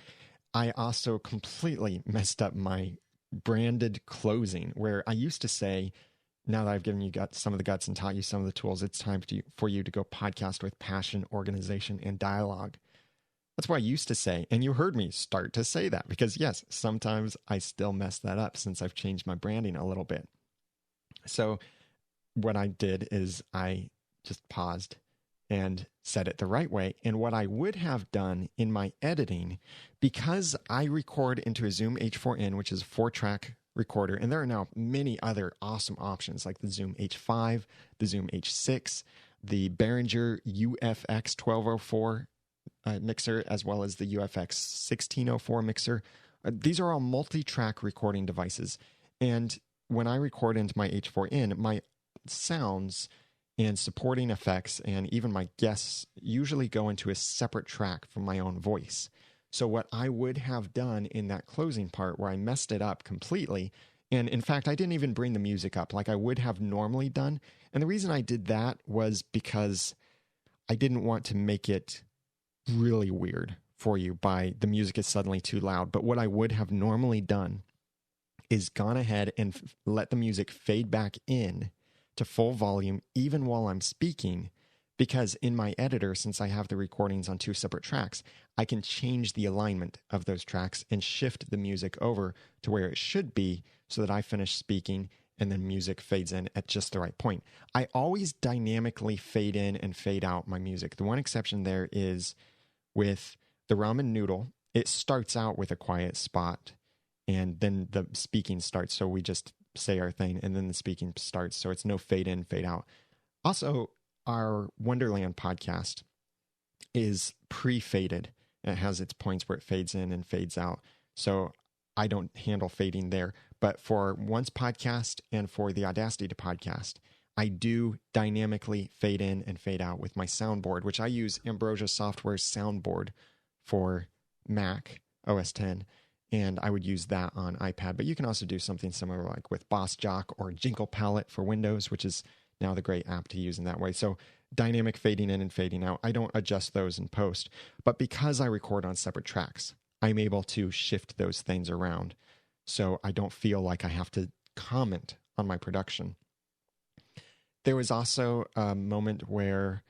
I also completely messed up my branded closing, where I used to say, now that I've given you some of the guts and taught you some of the tools, it's time for you to go podcast with passion, organization, and dialogue. That's what I used to say. And you heard me start to say that because, yes, sometimes I still mess that up since I've changed my branding a little bit. So what I did is I just paused and said it the right way. And what I would have done in my editing, because I record into a Zoom H4n, which is a 4-track recorder, and there are now many other awesome options like the Zoom H5, the Zoom H6, the Behringer UFX 1204 mixer, as well as the UFX 1604 mixer. These are all multi-track recording devices. And when I record into my H4n, my sounds and supporting effects and even my guests usually go into a separate track from my own voice. So what I would have done in that closing part where I messed it up completely, and in fact, I didn't even bring the music up like I would have normally done. And the reason I did that was because I didn't want to make it really weird for you by the music is suddenly too loud. But what I would have normally done is gone ahead and let the music fade back in to full volume even while I'm speaking, because in my editor, since I have the recordings on 2 separate tracks, I can change the alignment of those tracks and shift the music over to where it should be so that I finish speaking and then music fades in at just the right point. I always dynamically fade in and fade out my music. The one exception there is with the ramen noodle. It starts out with a quiet spot and then the speaking starts. So we just say our thing and then the speaking starts. So it's no fade in, fade out. Also, our Wonderland podcast is pre-faded. It has its points where it fades in and fades out. So I don't handle fading there. But for Once Podcast and for the Audacity to Podcast, I do dynamically fade in and fade out with my soundboard, which I use Ambrosia Software's soundboard for Mac OS X. And I would use that on iPad. But you can also do something similar like with Boss Jock or Jingle Palette for Windows, which is now the great app to use in that way. So dynamic fading in and fading out, I don't adjust those in post. But because I record on separate tracks, I'm able to shift those things around. So I don't feel like I have to comment on my production. There was also a moment where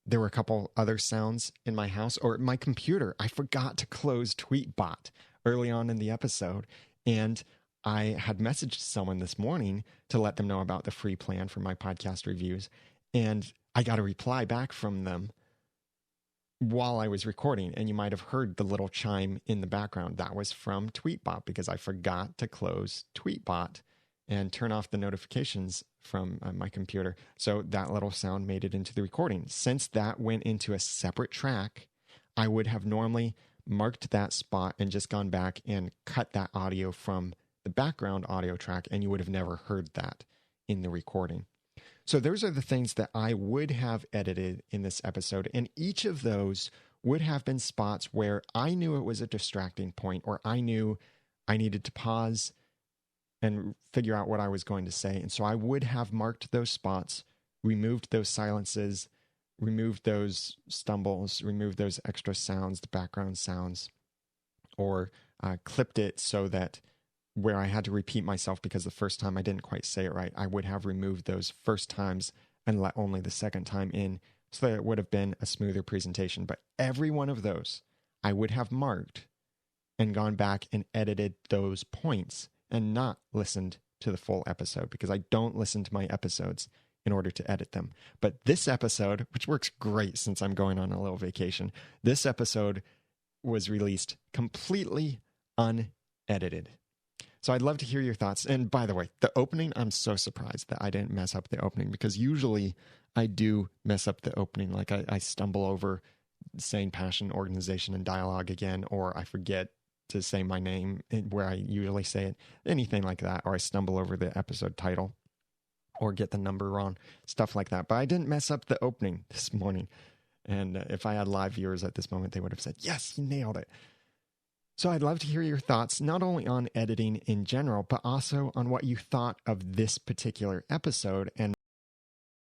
there were a couple other sounds in my house or my computer. I forgot to close Tweetbot early on in the episode. And I had messaged someone this morning to let them know about the free plan for my podcast reviews. And I got a reply back from them while I was recording. And you might have heard the little chime in the background. That was from Tweetbot because I forgot to close Tweetbot and turn off the notifications from my computer. So that little sound made it into the recording. Since that went into a separate track, I would have normally marked that spot and just gone back and cut that audio from the background audio track, and you would have never heard that in the recording. So those are the things that I would have edited in this episode, and each of those would have been spots where I knew it was a distracting point, or I knew I needed to pause and figure out what I was going to say. And so I would have marked those spots, removed those silences, removed those stumbles, removed those extra sounds, the background sounds, or clipped it so that where I had to repeat myself because the first time I didn't quite say it right, I would have removed those first times and let only the second time in so that it would have been a smoother presentation. But every one of those I would have marked and gone back and edited those points and not listened to the full episode because I don't listen to my episodes in order to edit them. But this episode, which works great since I'm going on a little vacation, this episode was released completely unedited. So I'd love to hear your thoughts. And by the way, the opening, I'm so surprised that I didn't mess up the opening because usually I do mess up the opening. Like I stumble over saying passion, organization, and dialogue again, or I forget to say my name where I usually say it, anything like that, or I stumble over the episode title or get the number wrong, stuff like that. But I didn't mess up the opening this morning. And if I had live viewers at this moment, they would have said, yes, you nailed it. So I'd love to hear your thoughts, not only on editing in general, but also on what you thought of this particular episode. And